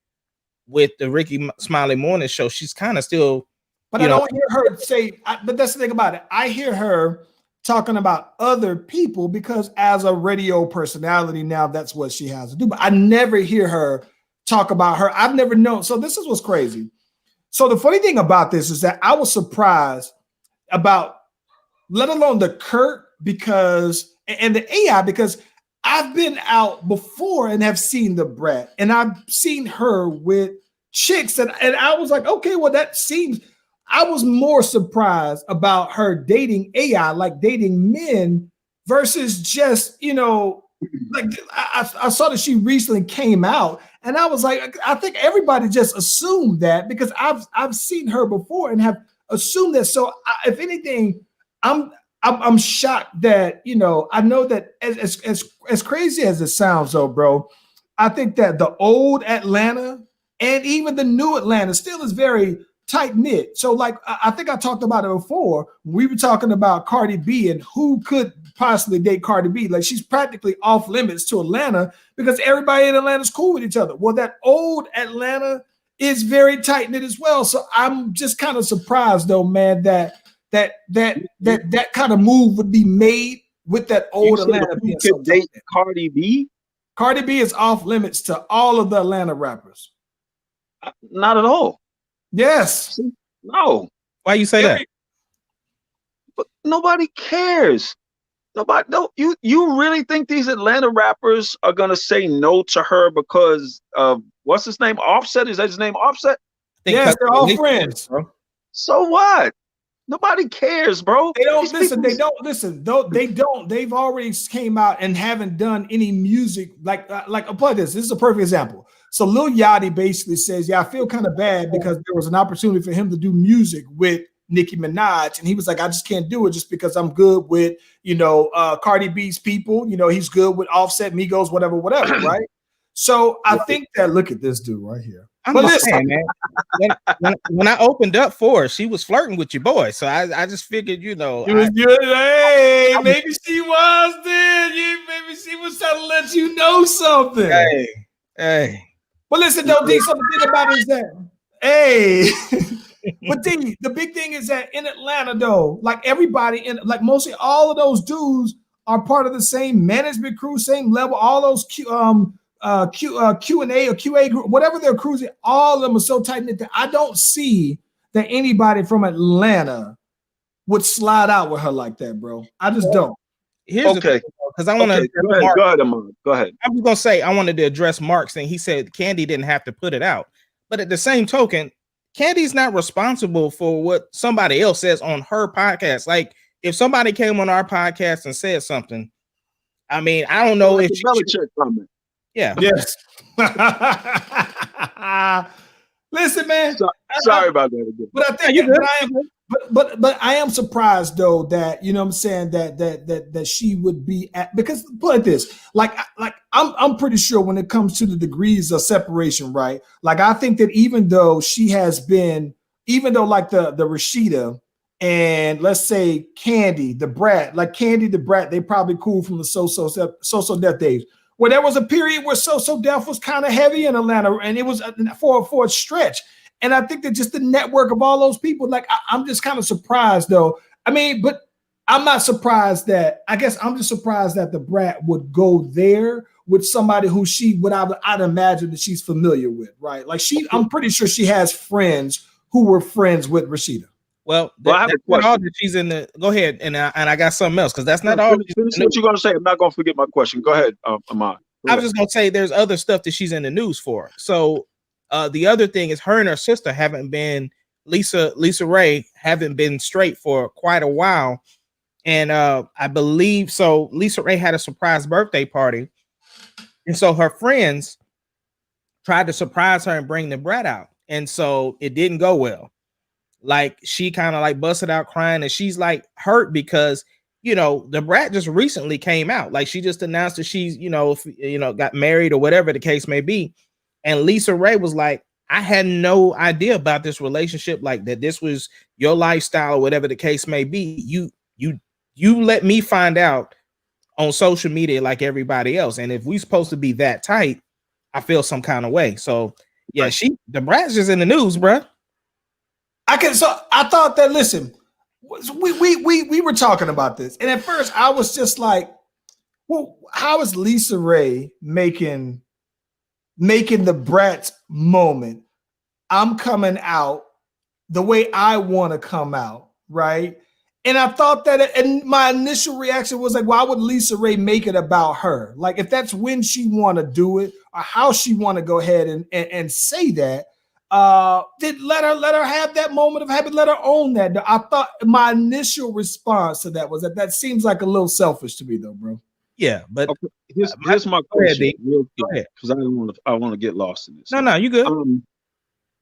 with the Ricky Smiley Morning Show. She's kind of still. But I don't hear her say, but that's the thing about it. I hear her talking about other people because as a radio personality now, that's what she has to do. But I never hear her talk about her. I've never known. So this is what's crazy. So the funny thing about this is that I was surprised about, let alone the Kurt and the AI, because I've been out before and have seen the Brat, and I've seen her with chicks, and I was like, okay, well, that seems. I was more surprised about her dating AI, like dating men, versus just, like I saw that she recently came out, and I was like, I think everybody just assumed that because I've seen her before and have assumed that. So if anything, I'm shocked that, I know that as crazy as it sounds though, bro, I think that the old Atlanta and even the new Atlanta still is very tight knit. So like, I think I talked about it before. We were talking about Cardi B and who could possibly date Cardi B. Like she's practically off limits to Atlanta because everybody in Atlanta is cool with each other. Well, that old Atlanta is very tight knit as well. So I'm just kind of surprised though, man, that kind of move would be made with that old Atlanta. Who could date Cardi B? Cardi B is off limits to all of the Atlanta rappers. Not at all. Yes. No. Why you say that? But nobody cares. Nobody. No. You really think these Atlanta rappers are gonna say no to her because of what's his name? Offset? Is that his name? Offset? Yes, they're all friends. So what? Nobody cares, bro. They don't listen. They don't listen. They don't. They've already came out and haven't done any music. Like I'll play this. This is a perfect example. So Lil Yachty basically says, yeah, I feel kind of bad because there was an opportunity for him to do music with Nicki Minaj. And he was like, I just can't do it just because I'm good with, Cardi B's people. He's good with Offset, Migos, whatever, right? So I think that, look at this dude right here. But listen, man, when I opened up for her, she was flirting with your boy. So I just figured, Hey, maybe she was then. Maybe she was trying to let you know something. Hey. But listen, though, D, something to think about is that, hey, but D, the big thing is that in Atlanta, though, like everybody mostly all of those dudes are part of the same management crew, same level, all those Q&A or QA group, whatever their crews, all of them are so tight knit that I don't see that anybody from Atlanta would slide out with her like that, bro. I just don't. Here's okay, because I want to go ahead, Amon. Go ahead. I was gonna say I wanted to address Mark's thing. He said Candy didn't have to put it out, but at the same token, Candy's not responsible for what somebody else says on her podcast. Like if somebody came on our podcast and said something, I mean, I don't know if Belichick comment. Yeah. Yes. Listen, man. Sorry about that again. But I think but I am surprised though that I'm saying that she would be because put it this like I'm pretty sure when it comes to the degrees of separation, right? Like I think that even though like the Rashida and let's say Candy the Brat, they probably cool from the so death days. Where there was a period where So Death was kind of heavy in Atlanta, and it was for a stretch. And I think that just the network of all those people, like I'm just kind of surprised, though. I mean, but I'm not surprised I guess I'm just surprised that the Brat would go there with somebody who I'd imagine that she's familiar with, right? Like I'm pretty sure she has friends who were friends with Rashida. Well, Well, I have a that's not all question. that she's in the. Go ahead, and I got something else because that's not No, all. finish what you're gonna say. I'm not gonna forget my question. Go ahead, Ahmad. I was just gonna say there's other stuff that she's in the news for. So the other thing is her and her sister haven't been Lisa Ray haven't been straight for quite a while. And I believe so Lisa Ray had a surprise birthday party. And so her friends tried to surprise her and bring the Brat out. And so it didn't go well. Like she kind of like busted out crying and she's like hurt because the Brat just recently came out. Like she just announced that she's, got married or whatever the case may be. And Lisa Ray was like, I had no idea about this relationship, like that this was your lifestyle or whatever the case may be. You let me find out on social media like everybody else. And if we supposed to be that tight, I feel some kind of way. So yeah, the Brat's just in the news, bruh. So I thought that, listen, we were talking about this, and at first I was just like, well, how is Lisa Ray making the Brat's moment? I'm coming out the way I want to come out, right? And I thought that, and my initial reaction was like, why would Lisa Ray make it about her? Like, if that's when she want to do it or how she want to go ahead and say that, then let her have that moment of habit, let her own that. I thought my initial response to that was that seems like a little selfish to me, though, bro. Yeah, but okay, here's my question, real quick, because I want to get lost in this. No, you good.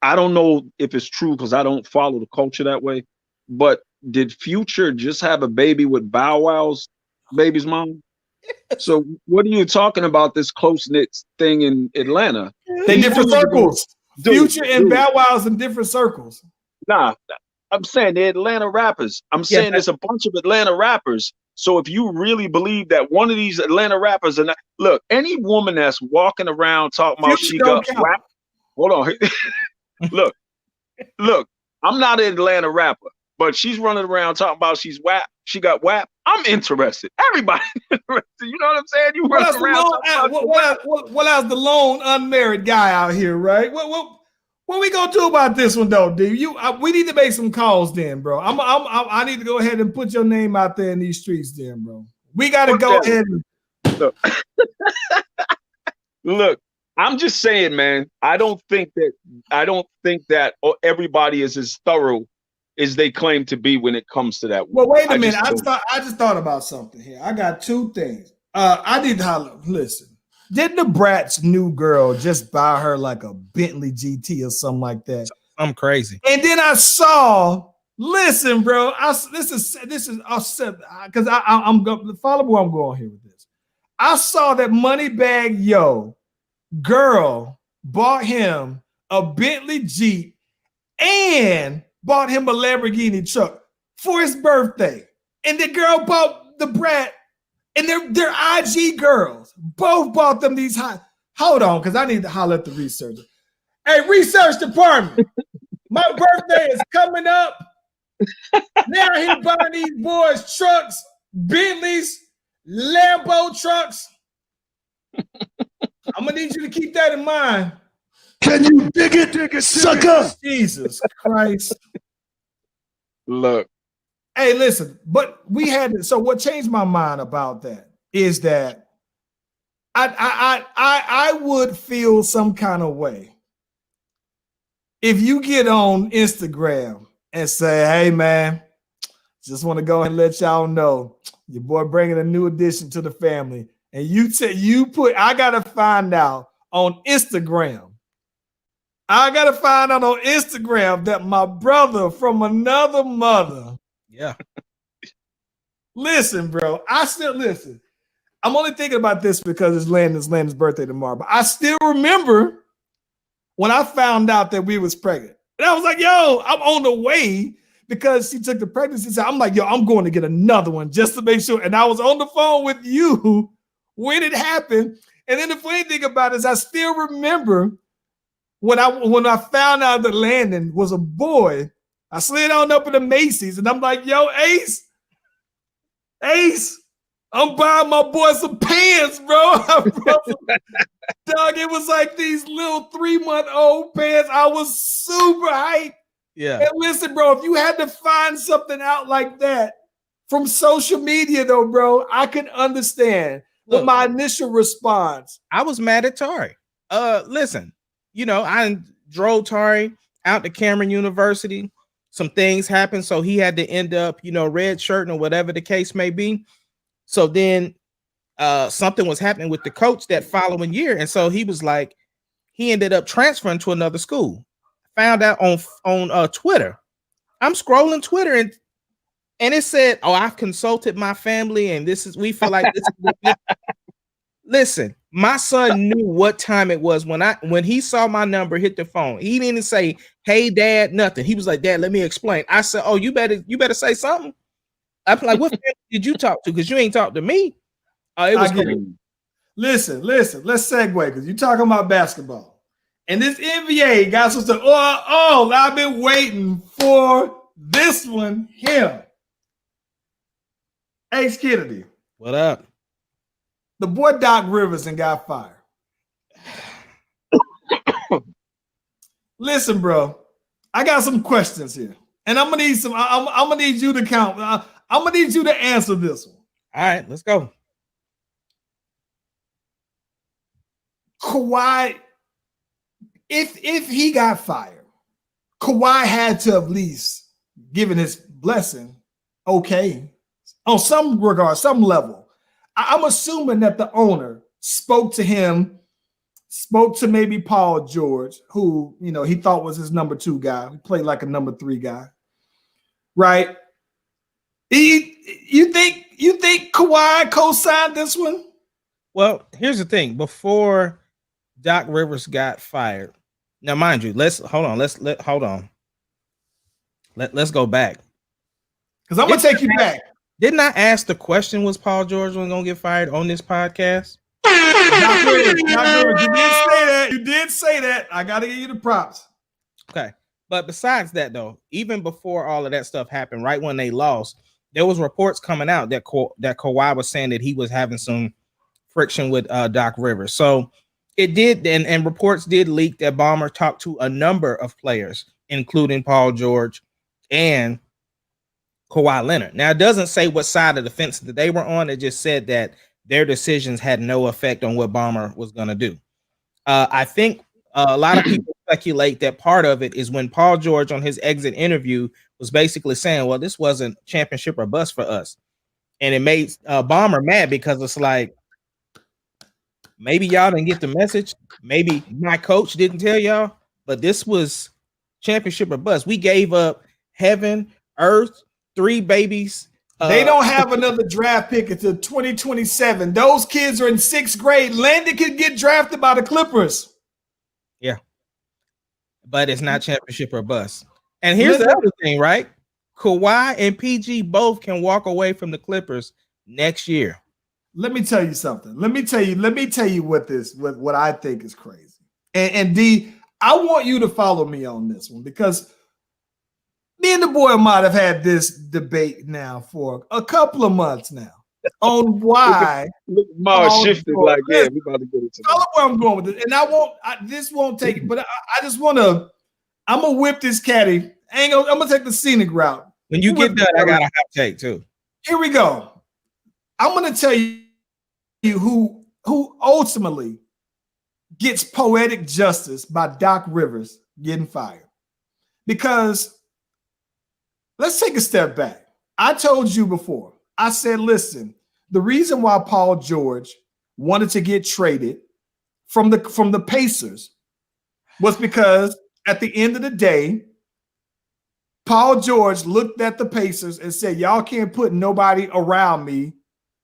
I don't know if it's true because I don't follow the culture that way, but did Future just have a baby with Bow Wow's baby's mom? So what are you talking about, this close-knit thing in Atlanta? They different circles. Future and Bow Wow's in different circles. Nah, I'm saying the Atlanta rappers. I'm saying there's a bunch of Atlanta rappers. So if you really believe that one of these Atlanta rappers, and look, any woman that's walking around talking about she got WAP, hold on. look, I'm not an Atlanta rapper, but she's running around talking about she got WAP. I'm interested. Everybody interested. You know what I'm saying? You run around. What else the lone unmarried guy out here, right? What we gonna do about this one though, dude? We need to make some calls then, bro. I need to go ahead and put your name out there in these streets, then, bro. We gotta go ahead and look. I'm just saying, man. I don't think that everybody is as thorough as they claim to be when it comes to that. Well, wait a minute. I just thought about something here. I got two things. I need to holler. Listen. Didn't the Brat's new girl just buy her like a Bentley GT or something like that? I'm crazy. And then I saw, listen, bro. This is because I'm going follow where I'm going here with this. I saw that Moneybag Yo girl bought him a Bentley Jeep and bought him a Lamborghini truck for his birthday. And the girl bought the Brat. And they're IG girls. Both bought them these high. Hold on, because I need to holler at the researcher. Hey, research department. My birthday is coming up. Now he buying these boys trucks, Bentleys, Lambo trucks. I'm gonna need you to keep that in mind. Can you dig it, sucker? Jesus Christ. Look. Hey, listen, but we had so what changed my mind about that is that I would feel some kind of way if you get on Instagram and say, hey man, just want to go and let y'all know your boy bringing a new addition to the family. And I gotta find out on Instagram. I gotta find out on Instagram that my brother from another mother. Yeah. Listen, bro. I still listen. I'm only thinking about this because it's Landon's birthday tomorrow. But I still remember when I found out that we was pregnant. And I was like, yo, I'm on the way because she took the pregnancy. So I'm like, yo, I'm going to get another one just to make sure. And I was on the phone with you when it happened. And then the funny thing about it is I still remember when I found out that Landon was a boy. I slid on up in the Macy's and I'm like, yo, Ace, I'm buying my boy some pants, bro. Dog, it was like these little 3-month-old pants. I was super hyped. Yeah. And listen, bro, if you had to find something out like that from social media, though, bro, I could understand. But Look, my initial response, I was mad at Torey. Listen, I drove Torey out to Cameron University. Some things happened, so he had to end up, red shirt or whatever the case may be. So then something was happening with the coach that following year, and so he was like, he ended up transferring to another school. Found out on Twitter. I'm scrolling Twitter and it said, "Oh, I've consulted my family, and we feel like this is." Listen, my son knew what time it was when he saw my number hit the phone. He didn't say, "Hey, Dad," nothing. He was like, "Dad, let me explain." I said, "Oh, you better say something." I'm like, "What family did you talk to? Because you ain't talked to me." It was crazy. Listen, let's segue because you're talking about basketball. And this NBA got some stuff. Oh, I've been waiting for this one here. Ace Kennedy. What up? The boy Doc Rivers and got fired. Listen, bro, I got some questions here. And I'm gonna need I'm gonna need you to count. I'm gonna need you to answer this one. All right, let's go. Kawhi, if he got fired, Kawhi had to at least given his blessing, okay, on some regard, some level. I'm assuming that the owner spoke to him, spoke to maybe Paul George, who he thought was his number 2 guy. He played like a number 3 guy, right? You think Kawhi co-signed this one? Well, here's the thing. Before Doc Rivers got fired, now mind you, let's hold on. Let's go back because I'm gonna take you back. Didn't I ask the question? Was Paul George gonna get fired on this podcast? Doc Rivers, you did say that. You did say that. I got to give you the props. Okay, but besides that, though, even before all of that stuff happened, right when they lost, there was reports coming out that Kawhi was saying that he was having some friction with Doc Rivers. So it did, and reports did leak that Ballmer talked to a number of players, including Paul George and Kawhi Leonard. Now, it doesn't say what side of the fence that they were on. It just said that their decisions had no effect on what Ballmer was going to do. I think a lot of people speculate that part of it is when Paul George on his exit interview was basically saying, well, this wasn't championship or bust for us. And it made Ballmer mad because it's like, maybe y'all didn't get the message. Maybe my coach didn't tell y'all, but this was championship or bust. We gave up heaven, earth, 3 babies. They don't have another draft pick until 2027. Those kids are in 6th grade. Landon could get drafted by the Clippers. Yeah. But it's not championship or bust. And here's the other thing, right? Kawhi and PG both can walk away from the Clippers next year. Let me tell you something. Let me tell you what I think is crazy. And D, I want you to follow me on this one because me and the boy might have had this debate now for a couple of months now on why. Mars shifted like, yeah, we about to get it. Follow where I'm going with it, and this won't take it, but I just want to. I'm gonna whip this caddy. I'm gonna take the scenic route. When you get done, I got a hot take too. Here we go. I'm gonna tell you who ultimately gets poetic justice by Doc Rivers getting fired, because. Let's take a step back. I told you before, I said, listen, the reason why Paul George wanted to get traded from the Pacers was because at the end of the day, Paul George looked at the Pacers and said, y'all can't put nobody around me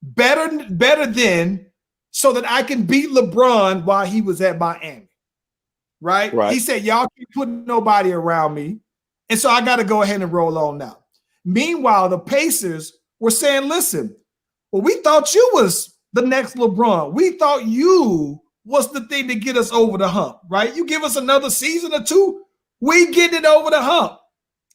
better than so that I can beat LeBron while he was at Miami. Right? He said, y'all can't put nobody around me. And so I got to go ahead and roll on now. Meanwhile, the Pacers were saying, listen, well, we thought you was the next LeBron. We thought you was the thing to get us over the hump, right? You give us another season or 2, we get it over the hump.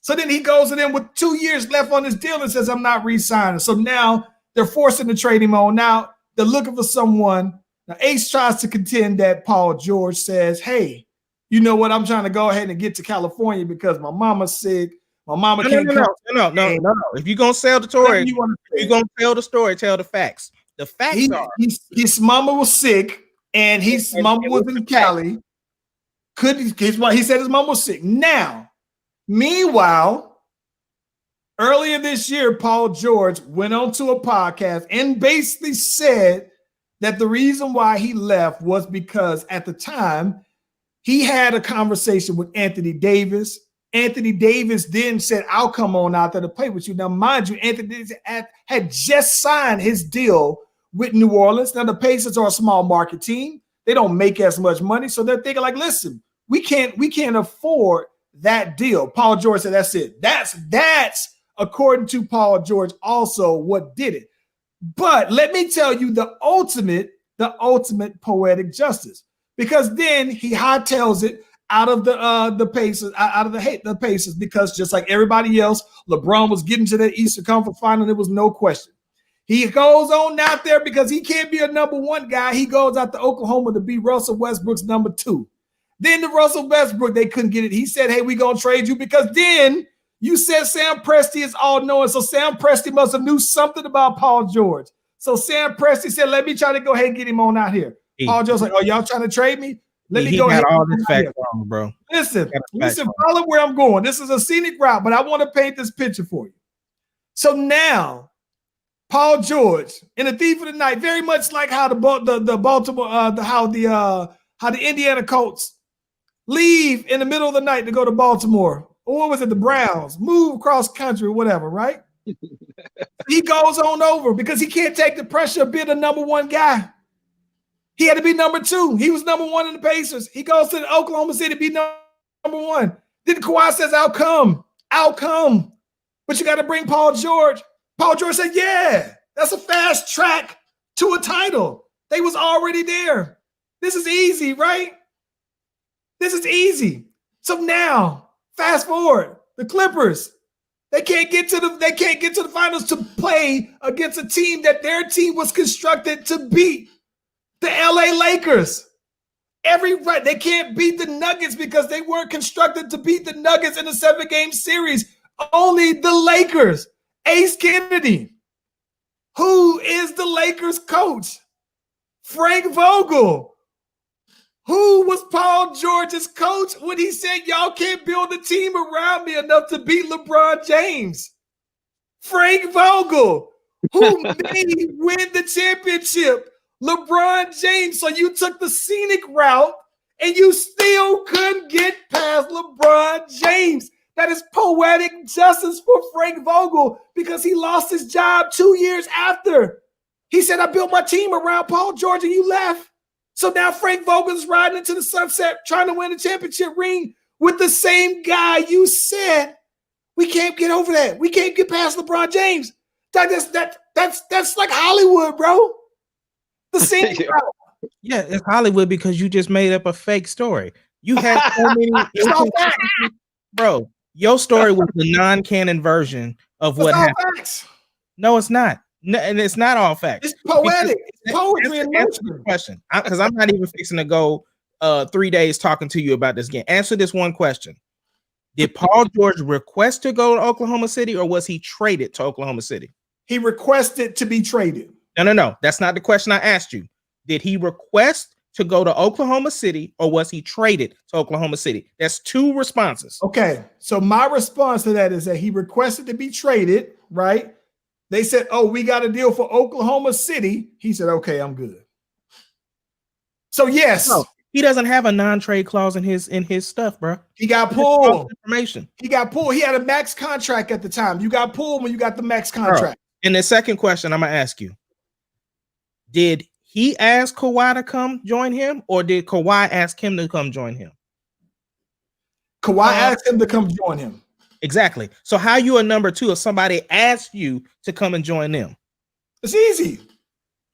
So then he goes in there with 2 years left on his deal and says, I'm not re-signing. So now they're forcing to trade him on. Now they're looking for someone. Now Ace tries to contend that Paul George says, hey, you know what? I'm trying to go ahead and get to California because my mama's sick. My mama can't come. No. If you're gonna sell the story, you're gonna tell the story, tell the facts. The facts are his mama was sick and his mama was in Cali. He said his mama was sick. Now, meanwhile, earlier this year, Paul George went on to a podcast and basically said that the reason why he left was because at the time he had a conversation with Anthony Davis. Anthony Davis then said, I'll come on out there to play with you. Now, mind you, Anthony Davis had just signed his deal with New Orleans. Now, the Pacers are a small market team. They don't make as much money. So they're thinking like, listen, we can't afford that deal. Paul George said, that's it. That's according to Paul George also what did it. But let me tell you the ultimate poetic justice, because then he hightails it out of the Pacers, out of the Pacers, because just like everybody else, LeBron was getting to the Eastern Conference Final. There was no question. He goes on out there because he can't be a number one guy. He goes out to Oklahoma to be Russell Westbrook's number two. Then the Russell Westbrook, they couldn't get it. He said, hey, we're going to trade you because then you said Sam Presti is all-knowing. So Sam Presti must have knew something about Paul George. So Sam Presti said, let me try to go ahead and get him on out here. Paul George was like, oh, y'all trying to trade me? Let me go ahead. All this fact wrong, bro. Listen, follow where I'm going. This is a scenic route, but I want to paint this picture for you. So now, Paul George in A Thief of the Night, very much like how the Baltimore, how the Indiana Colts leave in the middle of the night to go to Baltimore, or what was it, the Browns, move across country, whatever, right? He goes on over because he can't take the pressure of being a number one guy. He had to be number two. He was number one in the Pacers. He goes to Oklahoma City to be number one. Then Kawhi says, I'll come. But you got to bring Paul George. Paul George said, yeah, that's a fast track to a title. They was already there. This is easy, right? This is easy. So now, fast forward, the Clippers, they can't get to the finals to play against a team that their team was constructed to beat. The LA Lakers. They can't beat the Nuggets because they weren't constructed to beat the Nuggets in a 7-game series. Only the Lakers. Ace Kennedy. Who is the Lakers coach? Frank Vogel. Who was Paul George's coach when he said, y'all can't build a team around me enough to beat LeBron James? Frank Vogel. Who may win the championship? LeBron James. So you took the scenic route and you still couldn't get past LeBron James. That is poetic justice for Frank Vogel because he lost his job 2 years after. He said, I built my team around Paul George and you left. So now Frank Vogel's riding into the sunset trying to win a championship ring with the same guy you said. We can't get over that. We can't get past LeBron James. That's like Hollywood, bro. The same Yeah, it's Hollywood because you just made up a fake story. You had so many bro. Your story was the non-canon version of what happened. Facts. No, it's not. No, and it's not all facts. It's poetic. It's poetry and answer the question. Because I'm not even fixing to go 3 days talking to you about this game. Answer this one question. Did Paul George request to go to Oklahoma City or was he traded to Oklahoma City? He requested to be traded. No. That's not the question I asked you. Did he request to go to Oklahoma City or was he traded to Oklahoma City? That's two responses. Okay. So my response to that is that he requested to be traded, right? They said, oh, we got a deal for Oklahoma City. He said, okay, I'm good. So yes. No, he doesn't have a non-trade clause in his stuff, bro. He got pulled. Information. He got pulled. He had a max contract at the time. You got pulled when you got the max contract. Bro. And the second question I'm going to ask you. Did he ask Kawhi to come join him or did Kawhi ask him to come join him? Kawhi asked him to come join him. Exactly. So how you a number two if somebody asked you to come and join them? It's easy.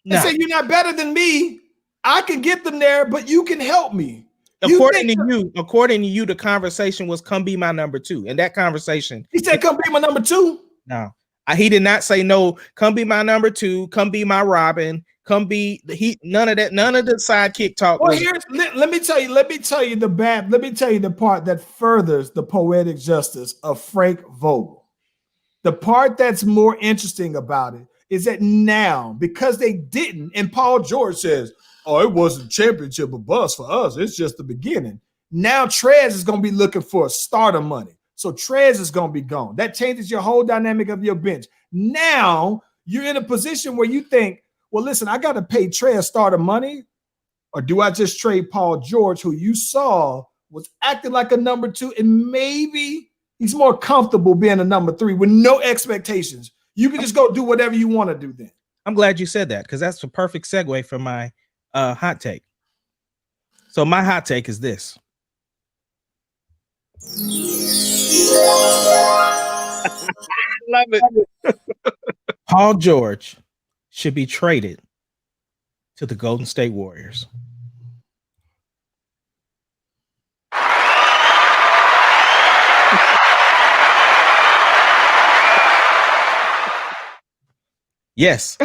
They say you're not better than me. I can get them there, but you can help me. According to you, the conversation was come be my number two. And that conversation. He said, come be my number two. No, he did not say no. Come be my number two. Come be my Robin. Come be none of that, none of the sidekick talk. Well, let me tell you the part that furthers the poetic justice of Frank Vogel. The part that's more interesting about it is that now, because they didn't, and Paul George says, "Oh, it wasn't championship or bust for us. It's just the beginning." Now Trez is going to be looking for starter money. So Trez is going to be gone. That changes your whole dynamic of your bench. Now you're in a position where you think, well, listen, I got to pay Trez starter money, or do I just trade Paul George, who you saw was acting like a number 2, and maybe he's more comfortable being a number 3 with no expectations. You can just go do whatever you want to do then. I'm glad you said that, because that's the perfect segue for my hot take. So my hot take is this. Love it. Paul George should be traded to the Golden State Warriors. Yes.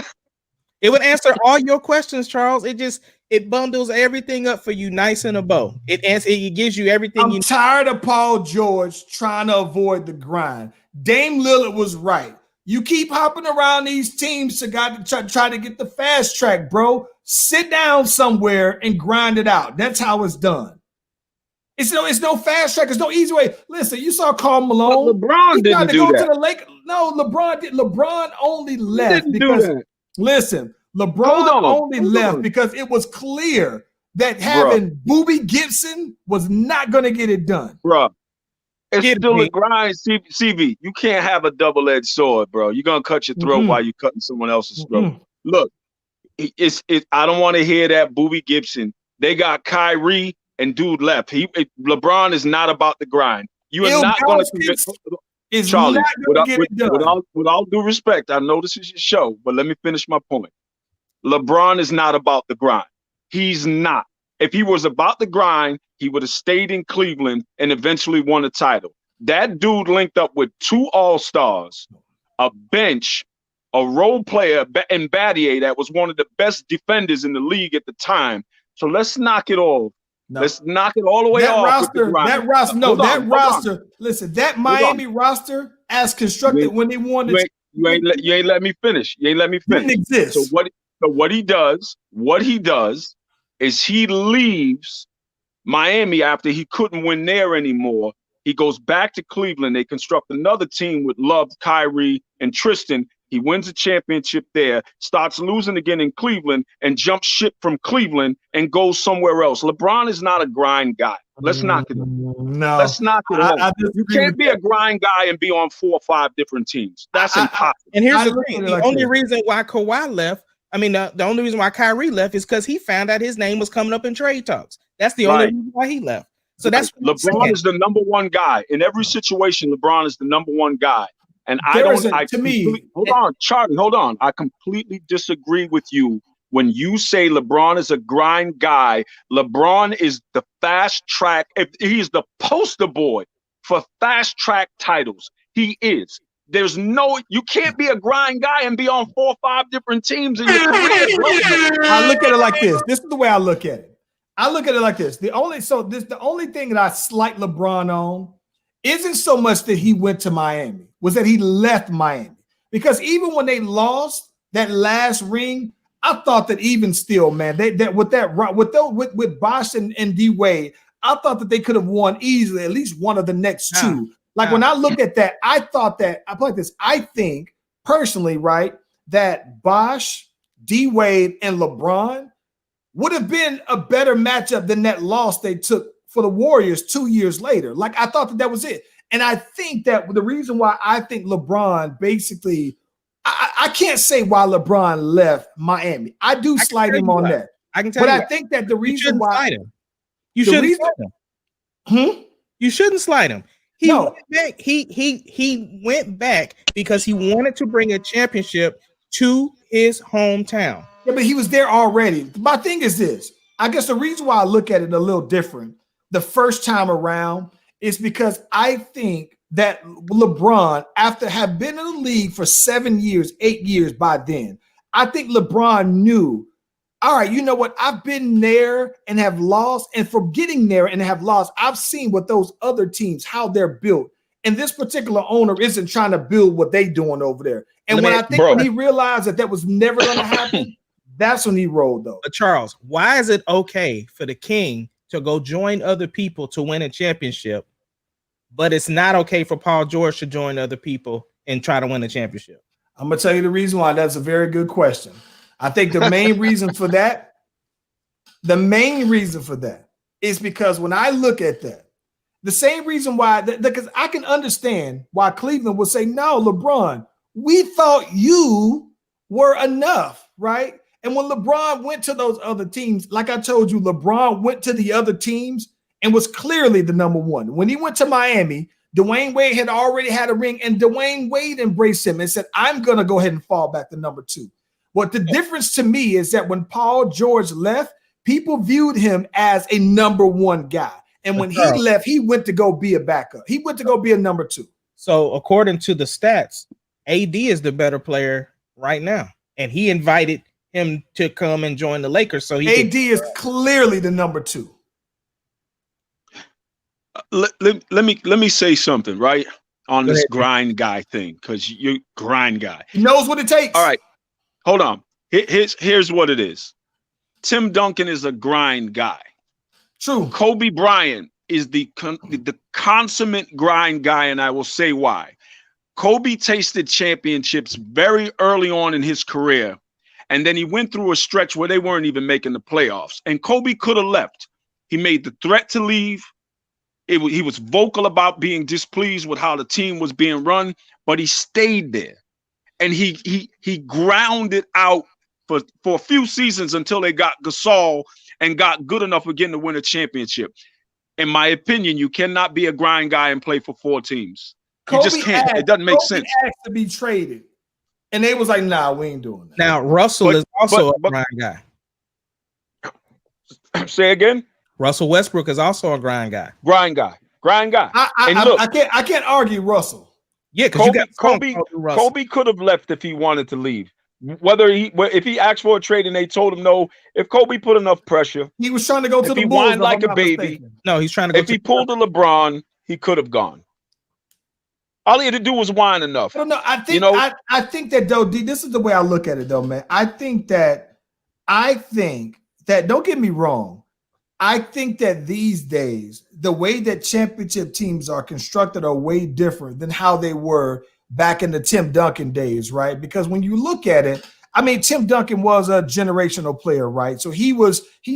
It would answer all your questions, Charles. It bundles everything up for you nice in a bow. It gives you everything you need. I'm tired of Paul George trying to avoid the grind. Dame Lillard was right. You keep hopping around these teams to try to get the fast track, bro. Sit down somewhere and grind it out. That's how it's done. It's no fast track. There's no easy way. Listen, you saw Karl Malone. But LeBron didn't do that. To the Lakers. No, LeBron did. LeBron only left because listen, LeBron only left because it was clear that having Booby Gibson was not going to get it done. Bro, it's still a grind, CV. You can't have a double-edged sword, bro. You're going to cut your throat while you're cutting someone else's throat. Look, I don't want to hear that Booby Gibson. They got Kyrie and dude left. LeBron is not about the grind. You are not going to Charlie, with all due respect, I know this is your show, but let me finish my point. LeBron is not about the grind. He's not. If he was about the grind, he would have stayed in Cleveland and eventually won a title. That dude linked up with 2 All-Stars, a bench, a role player, and Battier that was one of the best defenders in the league at the time. So let's knock it off. No. Let's knock it all the way off. Listen, that Miami roster as constructed when they wanted you ain't let me finish. You ain't let me finish. Didn't exist. So what he does is he leaves Miami after he couldn't win there anymore. He goes back to Cleveland. They construct another team with Love, Kyrie, and Tristan. He wins a championship there, starts losing again in Cleveland, and jumps ship from Cleveland and goes somewhere else. LeBron is not a grind guy. Let's knock it off. No. Let's knock it off. You can't be a grind guy and be on 4 or 5 different teams. That's impossible. And here's the thing. The only reason why Kawhi left, the only reason why Kyrie left is because he found out his name was coming up in trade talks. That's the only reason why he left. So that's LeBron is the number 1 guy. In every situation, LeBron is the number 1 guy. And hold on, Charlie, hold on. I completely disagree with you when you say LeBron is a grind guy. LeBron is the fast track. He's the poster boy for fast track titles. He is. You can't be a grind guy and be on 4 or 5 different teams in your career. I look at it like this. This is the way I look at it. I look at it like this. The only thing that I slight LeBron on isn't so much that he went to Miami, was that he left Miami. Because even when they lost that last ring, I thought that even still, man, with Bosh and D Wade, I thought that they could have won easily at least one of the next 2. When I look at that, I thought that I like this. I think personally, right, that Bosh, D Wade, and LeBron would have been a better matchup than that loss they took for the Warriors 2 years later. I thought that was it. And I think that the reason why I think LeBron basically, I can't say why LeBron left Miami. I do slight him on that. I can tell you. But I think that the reason why you shouldn't slide him. You shouldn't slide him. He went back. He went back because he wanted to bring a championship to his hometown. Yeah, but he was there already. My thing is this. I guess the reason why I look at it a little different the first time around is because I think that LeBron, after have been in the league for 7 years, 8 years by then, I think LeBron knew all right, you know what? I've been there and have lost, and for getting there and have lost, I've seen what those other teams, how they're built. And this particular owner isn't trying to build what they doing over there. And when he realized that was never going to happen, that's when he rolled though. But Charles, why is it okay for the king to go join other people to win a championship, but it's not okay for Paul George to join other people and try to win a championship? I'm going to tell you the reason why. That's a very good question. I think the main reason for that is because when I look at that, the same reason why, because I can understand why Cleveland would say, no, LeBron, we thought you were enough, right? And when LeBron went to those other teams, like I told you, LeBron went to the other teams and was clearly the number one. When he went to Miami, Dwayne Wade had already had a ring, and Dwayne Wade embraced him and said, I'm going to go ahead and fall back to number two. But the difference to me is that when Paul George left, people viewed him as a number one guy. And when he left, he went to go be a backup. He went to go be a number two. So according to the stats, AD is the better player right now. And he invited him to come and join the Lakers. So AD is clearly the number two. Let me say something, right? On this grind guy thing, because you grind guy. He knows what it takes. All right. Hold on. Here's what it is. Tim Duncan is a grind guy. True. Kobe Bryant is the consummate grind guy, and I will say why. Kobe tasted championships very early on in his career, and then he went through a stretch where they weren't even making the playoffs. And Kobe could have left. He made the threat to leave. He was vocal about being displeased with how the team was being run, but he stayed there. And he ground it out for a few seasons until they got Gasol and got good enough again to win a championship. In my opinion, you cannot be a grind guy and play for four teams. You just can't. It doesn't make sense. Asked to be traded, and they was like, "Nah, we ain't doing that." Now Russell is also a grind guy. Say again. Russell Westbrook is also a grind guy. Grind guy. I can't argue Russell. Yeah, because Kobe could have left if he wanted to leave. If he asked for a trade and they told him no, if Kobe put enough pressure, he was trying to go to the Bulls. If he whined like a baby, mistaken. No, he's trying to go. If he pulled a LeBron, he could have gone. All he had to do was whine enough. No, I think that though, this is the way I look at it though, man. I think that don't get me wrong. I think that these days, the way that championship teams are constructed are way different than how they were back in the Tim Duncan days, right? Because when you look at it, I mean, Tim Duncan was a generational player, right? So he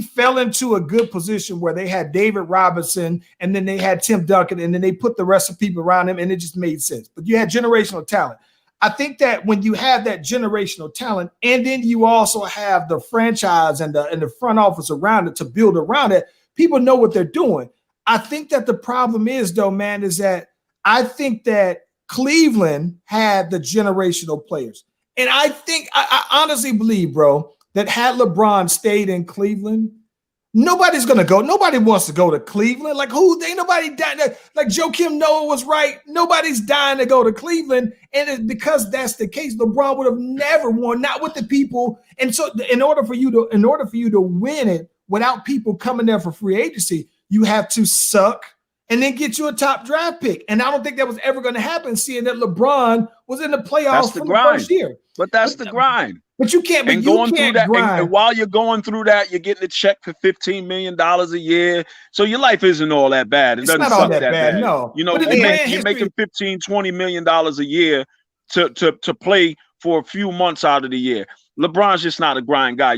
fell into a good position where they had David Robinson and then they had Tim Duncan and then they put the rest of people around him and it just made sense. But you had generational talent. I think that when you have that generational talent and then you also have the franchise and the front office around it to build around it, people know what they're doing. I think that the problem is, though, man, is that I think that Cleveland had the generational players. And I honestly believe, bro, that had LeBron stayed in Cleveland, nobody's going to go. Nobody wants to go to Cleveland. Like, ain't nobody dying. Like Joakim Noah was right. Nobody's dying to go to Cleveland. And it's because that's the case, LeBron would have never won, not with the people. And so in order for you to win it without people coming there for free agency, you have to suck and then get you a top draft pick. And I don't think that was ever going to happen, seeing that LeBron was in the playoffs for the first year. But that's the grind. But you can't. And going through that, and while you're going through that, you're getting a check for $15 million a year. So your life isn't all that bad. It doesn't not all that bad. No, you know, you're making $15-20 million a year to play for a few months out of the year. LeBron's just not a grind guy.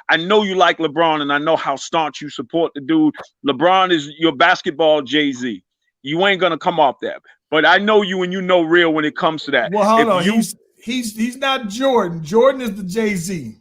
I know you like LeBron, and I know how staunch you support the dude. LeBron is your basketball Jay-Z. You ain't gonna come off that. But I know you, and you know real when it comes to that. Well, hold on. He's not Jordan. Jordan is the Jay-Z.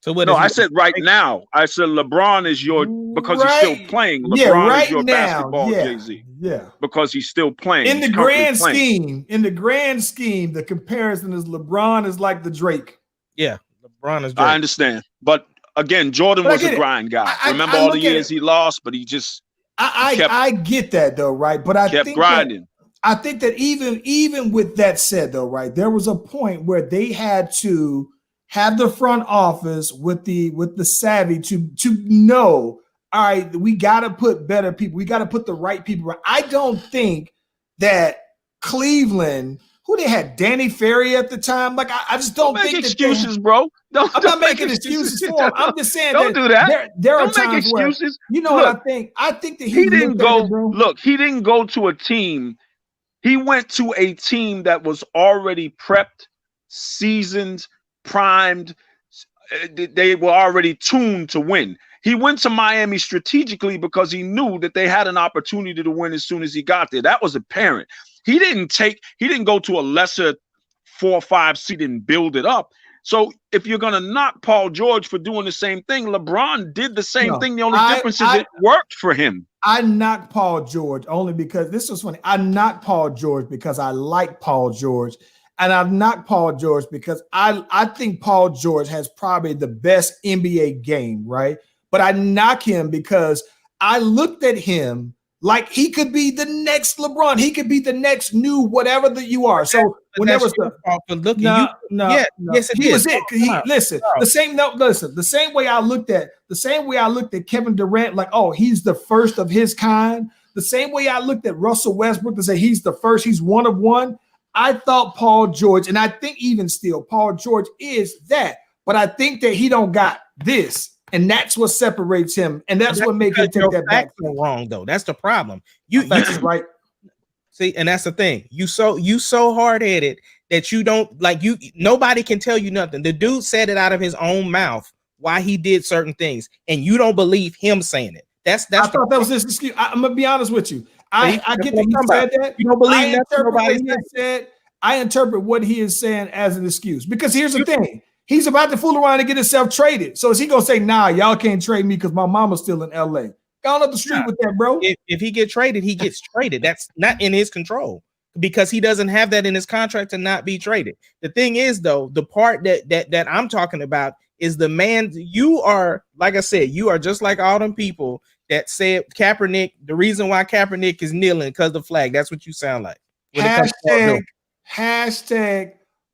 So what? No, I said right now. I said LeBron is your because he's still playing. LeBron is your basketball Jay-Z. Yeah, because he's still playing. In the grand scheme, the comparison is LeBron is like the Drake. Yeah, LeBron is Drake. I understand, but again, Jordan was a grind guy. Remember all the years he lost, but he just I get that though, right? But I kept grinding. I think that even with that said though, right, there was a point where they had to have the front office with the savvy to know, all right, we got to put better people. We got to put the right people. I don't think that Cleveland, who they had, Danny Ferry at the time, like I just don't make think excuses, bro. I'm not making excuses for him. I'm just saying don't do that. There are don't make times excuses. where, you know Look, what I think? I think that he didn't go. bro. Look, he didn't go to a team. He went to a team that was already prepped, seasoned, primed. They were already tuned to win. He went to Miami strategically because he knew that they had an opportunity to win as soon as he got there. That was apparent. He didn't go to a lesser 4 or 5 seed and build it up. So if you're going to knock Paul George for doing the same thing, LeBron did the same thing. The only difference is it worked for him. I knocked Paul George only because this was funny. I knocked Paul George because I like Paul George. And I've knocked Paul George because I think Paul George has probably the best NBA game, right? But I knock him because I looked at him like he could be the next LeBron. He could be the next new whatever that you are. So when there was the same way I looked at Kevin Durant, like, oh, he's the first of his kind. The same way I looked at Russell Westbrook to say he's the first, he's one of one. I thought Paul George, and I think even still, Paul George is that. But I think that he don't got this. And that's what separates him, and that's what makes him take that back. Wrong though. That's the problem. That's right. See, and that's the thing. You so hard-headed that you don't like you. Nobody can tell you nothing. The dude said it out of his own mouth why he did certain things, and you don't believe him saying it. That's. I thought that was his excuse. I'm gonna be honest with you. I get that he said that. You don't believe that. I interpret what he is saying as an excuse because here's the thing. He's about to fool around and get himself traded. So is he gonna say, nah, y'all can't trade me because my mama's still in LA? Gone up the street with that, bro. If he gets traded, he gets traded. That's not in his control because he doesn't have that in his contract to not be traded. The thing is, though, the part that I'm talking about is the man. You are, like I said, you are just like all them people that said Kaepernick. The reason why Kaepernick is kneeling because of the flag. That's what you sound like. Hashtag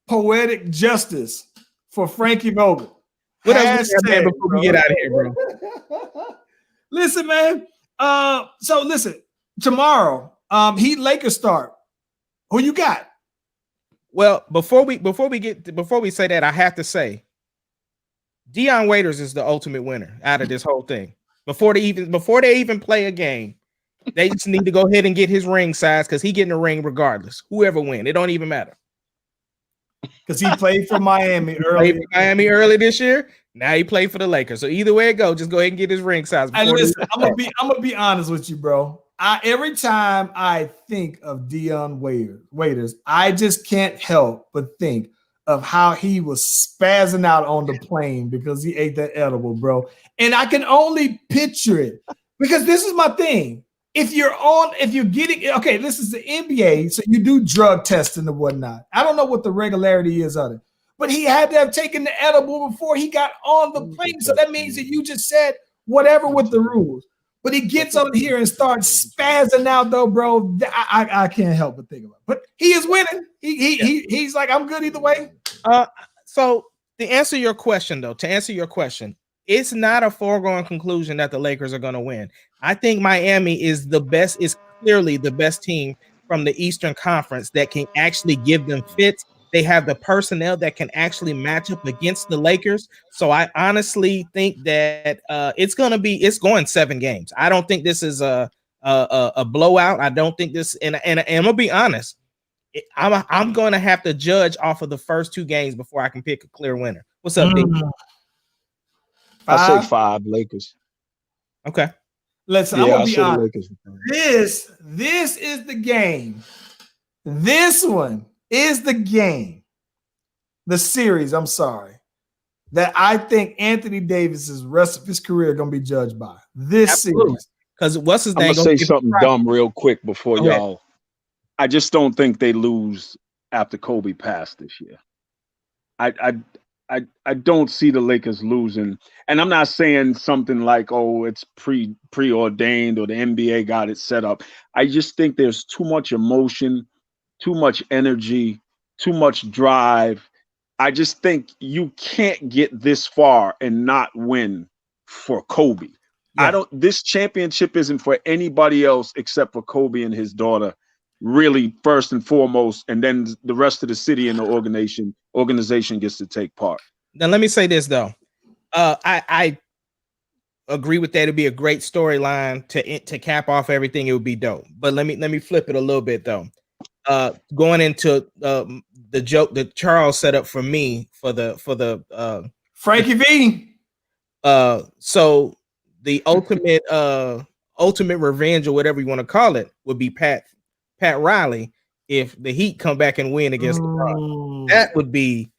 poetic justice for Frankie Vogel. What else before we get out of here, bro? Listen, man. So listen, tomorrow, Heat Lakers start. Who you got? Well, before we say that, I have to say, Dion Waiters is the ultimate winner out of this whole thing. Before they even play a game, they just need to go ahead and get his ring size because he getting a ring regardless. Whoever win, it don't even matter. Because he played for Miami early this year. Now he played for the Lakers. So either way it goes, just go ahead and get his ring size. Hey, listen, I'm gonna be honest with you, bro. Every time I think of Dion Waiters, I just can't help but think of how he was spazzing out on the plane because he ate that edible, bro. And I can only picture it because this is my thing. If you're getting, okay, this is the NBA, so you do drug testing and whatnot. I don't know what the regularity is of it, but he had to have taken the edible before he got on the plane. So that means that you just said whatever with the rules. But he gets on here and starts spazzing out, though, bro. I can't help but think about it. But he is winning. He's like, I'm good either way. So to answer your question, it's not a foregone conclusion that the Lakers are going to win. I think Miami is clearly the best team from the Eastern Conference that can actually give them fits. They have the personnel that can actually match up against the Lakers. So I honestly think that it's going 7 games. I don't think this is a blowout. I don't think this, and I'm gonna be honest. I'm going to have to judge off of the first 2 games before I can pick a clear winner. What's up, Big? I say 5 Lakers. Okay. Listen, I'm gonna be honest. This is the game. This one is the game. The series, I'm sorry, that I think Anthony Davis's rest of his career going to be judged by. This series. Because what's his name? I'm going to say something dumb real quick before y'all. I just don't think they lose after Kobe passed this year. I don't see the Lakers losing. And I'm not saying something like, oh, it's preordained or the NBA got it set up. I just think there's too much emotion, too much energy, too much drive. I just think you can't get this far and not win for Kobe. Yeah. This championship isn't for anybody else except for Kobe and his daughter, really first and foremost, and then the rest of the city and the organization gets to take part. Now let me say this though. I agree with that. It'd be a great storyline to cap off everything. It would be dope. But let me flip it a little bit though. Going into the joke that Charles set up for me for the Frankie V. So the ultimate revenge or whatever you want to call it would be Pat Riley if the Heat come back and win against LeBron. That would be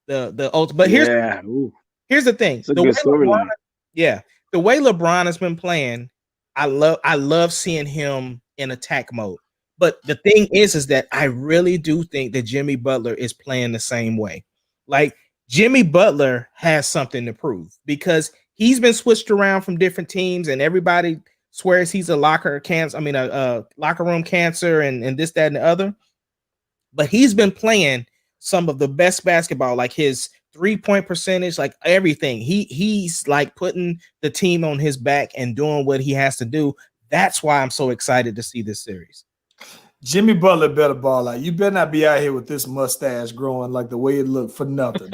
the ultimate. But here's the thing. It's a good storyline. The way LeBron has been playing, I love seeing him in attack mode. But the thing is that I really do think that Jimmy Butler is playing the same way. Like Jimmy Butler has something to prove because he's been switched around from different teams, and everybody swears he's a locker room cancer, and this, that, and the other. But he's been playing some of the best basketball, like his 3-point percentage, like everything. He's like putting the team on his back and doing what he has to do. That's why I'm so excited to see this series. Jimmy Butler better ball out. You better not be out here with this mustache growing like the way it looked for nothing.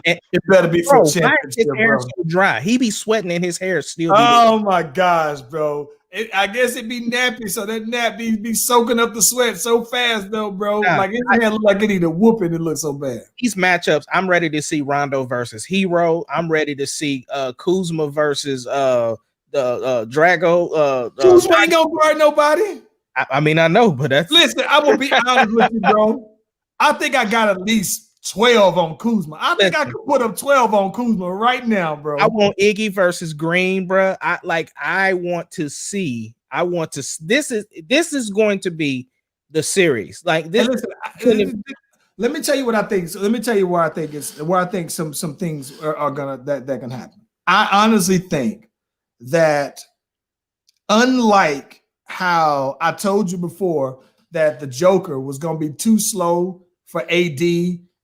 It better be for championship, his hair so dry. He be sweating and his hair still. Oh my gosh, bro! I guess it be nappy, so that nap be soaking up the sweat so fast, though, bro. Like his hair look like it need a whooping. It looks so bad. These matchups, I'm ready to see Rondo versus Hero. I'm ready to see Kuzma versus the Drago. Kuzma ain't gonna guard nobody. I mean, I know, but that's listen. I'm gonna be honest with you, bro. I think I got at least 12 on Kuzma. I think I could put up 12 on Kuzma right now, bro. I want Iggy versus Green, bro. I want to see. This is going to be the series. Like this. Listen, let me tell you what I think. So let me tell you where I think some things are gonna that can happen. I honestly think that unlike how I told you before that the Joker was going to be too slow for AD,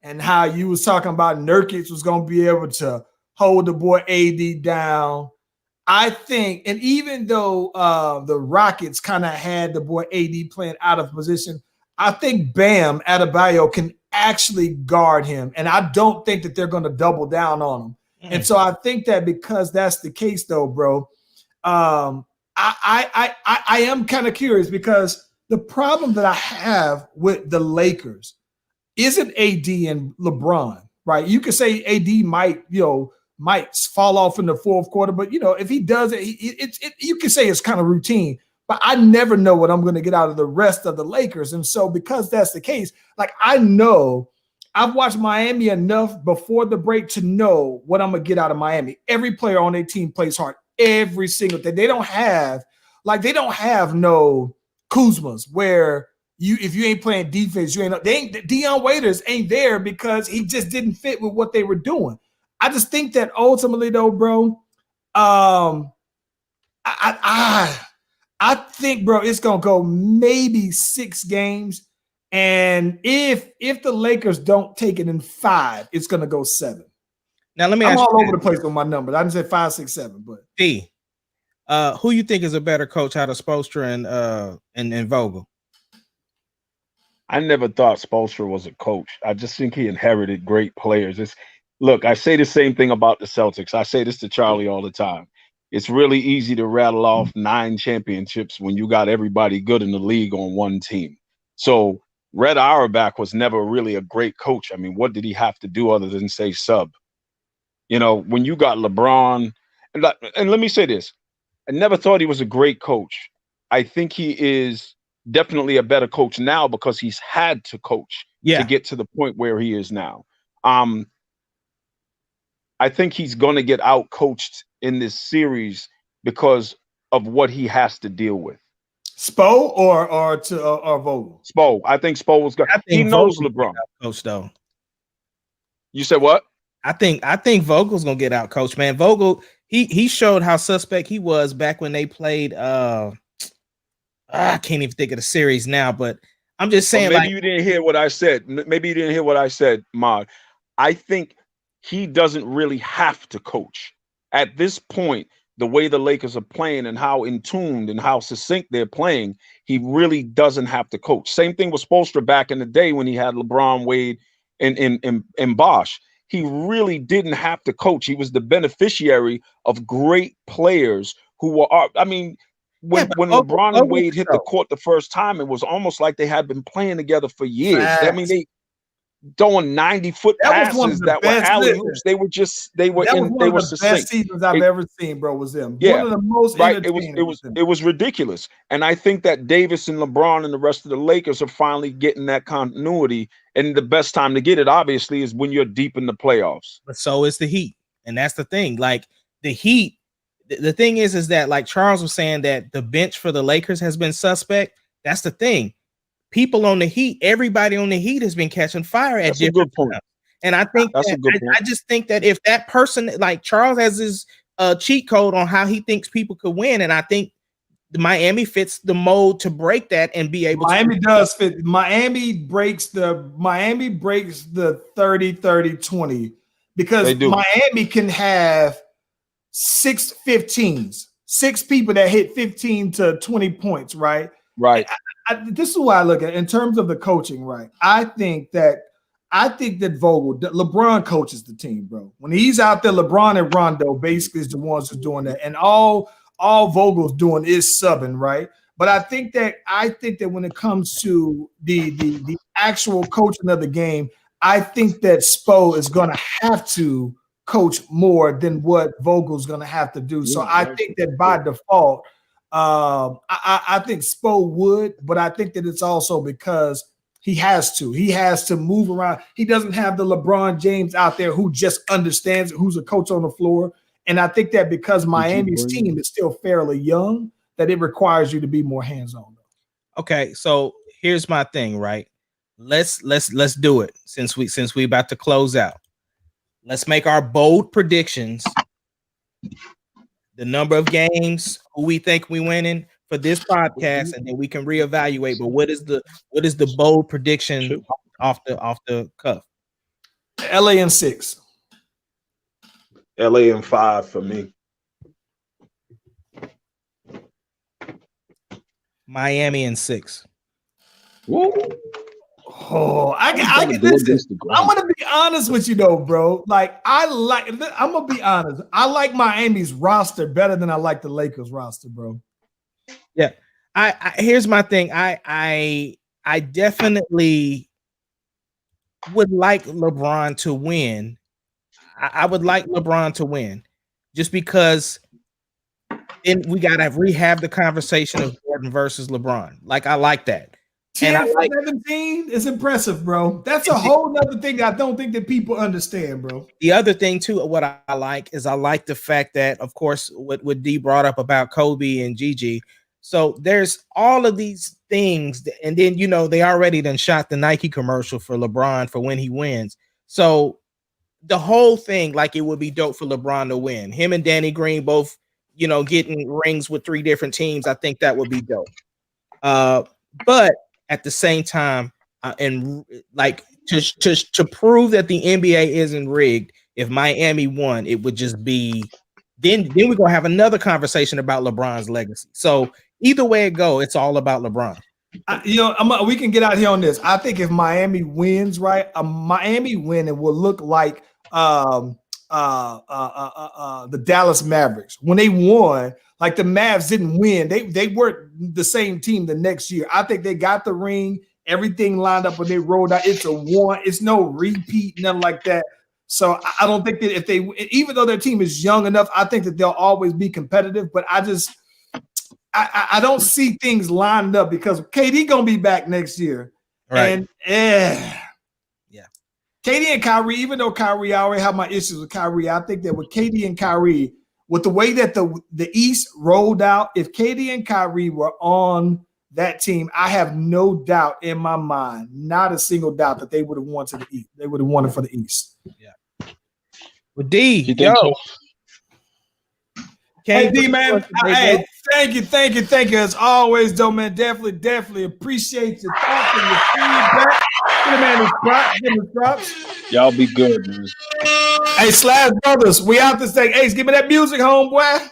and how you was talking about Nurkic was going to be able to hold the boy AD down. I think, and even though the Rockets kind of had the boy AD playing out of position, I think Bam Adebayo can actually guard him, and I don't think that they're going to double down on him. And so I think that because that's the case, though, bro, I am kind of curious because the problem that I have with the Lakers isn't AD and LeBron, right? You could say AD might fall off in the fourth quarter, but if he does it, you can say it's kind of routine. But I never know what I'm going to get out of the rest of the Lakers, and so because that's the case, like I know I've watched Miami enough before the break to know what I'm gonna get out of Miami. Every player on their team plays hard every single day. They don't have no Kuzmas where if you ain't playing defense, Deion Waiters ain't there because he just didn't fit with what they were doing. I just think that ultimately though, bro, I think, bro, it's gonna go maybe 6 games. And if the Lakers don't take it in 5, it's gonna go 7. Now let me I'm ask all you over the place with my numbers. I didn't say 5, 6, 7, but who you think is a better coach out of Spoelstra and Vogel? I never thought Spoelstra was a coach. I just think he inherited great players. Look, I say the same thing about the Celtics. I say this to Charlie all the time. It's really easy to rattle off 9 championships when you got everybody good in the league on one team. So Red Auerbach was never really a great coach. I mean, what did he have to do other than say sub? When you got LeBron, and let me say this, I never thought he was a great coach. I think he is definitely a better coach now because he's had to coach to get to the point where he is now. I think he's going to get out coached in this series because of what he has to deal with. Spo or Vogel? Spo. I think Spo was good. He knows LeBron. Coach, though. You said what? I think Vogel's gonna get out, coach. Man, Vogel, he showed how suspect he was back when they played. I can't even think of the series now, but I'm just saying. Maybe you didn't hear what I said. Maybe you didn't hear what I said, Mod. I think he doesn't really have to coach at this point. The way the Lakers are playing and how in tuned and how succinct they're playing, he really doesn't have to coach. Same thing with Spoelstra back in the day when he had LeBron, Wade, and Bosh. He really didn't have to coach. He was the beneficiary of great players who were. I mean, when LeBron and Wade hit the court the first time, it was almost like they had been playing together for years. Facts. I mean, they throwing 90-foot passes that were alley-oops. They were the best seasons I've ever seen, bro. Was them. Yeah, one of the most right. It was ridiculous. And I think that Davis and LeBron and the rest of the Lakers are finally getting that continuity. And the best time to get it, obviously, is when you're deep in the playoffs. But so is the Heat, and that's the thing. Like the Heat, the thing is that like Charles was saying that the bench for the Lakers has been suspect. That's the thing. People on the Heat, everybody on the Heat has been catching fire at different times. And I think I just think that if that person, like Charles has his cheat code on how he thinks people could win, and I think Miami fits the mold to break that and be able Miami does fit. Miami breaks the 30-30-20 because Miami can have 6 15s, 6 people that hit 15 to 20 points, right? Right. This is why I look at it in terms of the coaching, right? I think that Vogel, LeBron coaches the team, bro. When he's out there, LeBron and Rondo basically is the ones who's doing that, and all Vogel's doing is subbing, right? But I think that when it comes to the actual coaching of the game, I think that Spo is going to have to coach more than what Vogel's going to have to do. So I think that by default. I think Spo would, but I think that it's also because he has to move around. He doesn't have the LeBron James out there who just understands who's a coach on the floor. And I think that because Miami's team is still fairly young, that it requires you to be more hands-on. Okay, so here's my thing, right? Let's do it since we about to close out. Let's make our bold predictions. The number of games, who we think we winning for this podcast, and then we can reevaluate. But what is the bold prediction off the cuff? LA in 6. LA in 5 for me. Miami in 6. Woo. Oh, I listen. I'm gonna be honest with you though, bro. Like I'm gonna be honest. I like Miami's roster better than I like the Lakers roster, bro. Yeah. I here's my thing. I definitely would like LeBron to win. I would like LeBron to win just because then we gotta rehab the conversation of Jordan versus LeBron. Like I like that. 10 for 17 is impressive, bro. That's a whole nother thing I don't think that people understand, bro. The other thing, too, what I like is I like the fact that, of course, what D brought up about Kobe and Gigi. So there's all of these things. And then, they already done shot the Nike commercial for LeBron for when he wins. So the whole thing, like it would be dope for LeBron to win. Him and Danny Green both, getting rings with 3 different teams. I think that would be dope. But at the same time, and like to prove that the NBA isn't rigged, if Miami won, it would just be then we're gonna have another conversation about LeBron's legacy. So either way it go, it's all about LeBron. We can get out here on this. I think if Miami wins, right, a Miami win, it will look like the Dallas Mavericks when they won. Like the Mavs didn't win. They weren't the same team the next year. I think they got the ring, everything lined up when they rolled out. It's a one. It's no repeat, nothing like that. So I don't think that if they, even though their team is young enough, I think that they'll always be competitive. But I don't see things lined up because KD gonna be back next year, right? And KD and Kyrie. Even though Kyrie, I already have my issues with Kyrie. I think that with KD and Kyrie, with the way that the East rolled out, if KD and Kyrie were on that team, I have no doubt in my mind, not a single doubt that they would have won to the East. They would have won it for the East. Yeah. Well, D, Hey, D, man. Hey, thank you. As always, though, man, definitely appreciate your thoughts and your feedback. Give the man his props. Give him his props. Y'all be good, man. Hey, Slash Brothers, we out this thing. Ace, give me that music, homeboy.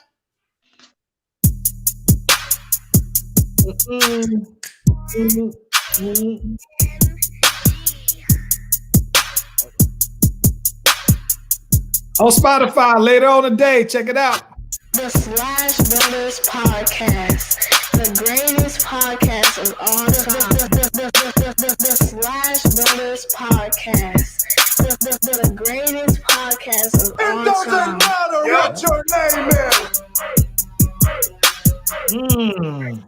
On Spotify later on today. Check it out. The Slash Brothers Podcast, the greatest podcast of all time. The Slash Brothers Podcast, the greatest podcast of all time. It doesn't matter what your name is.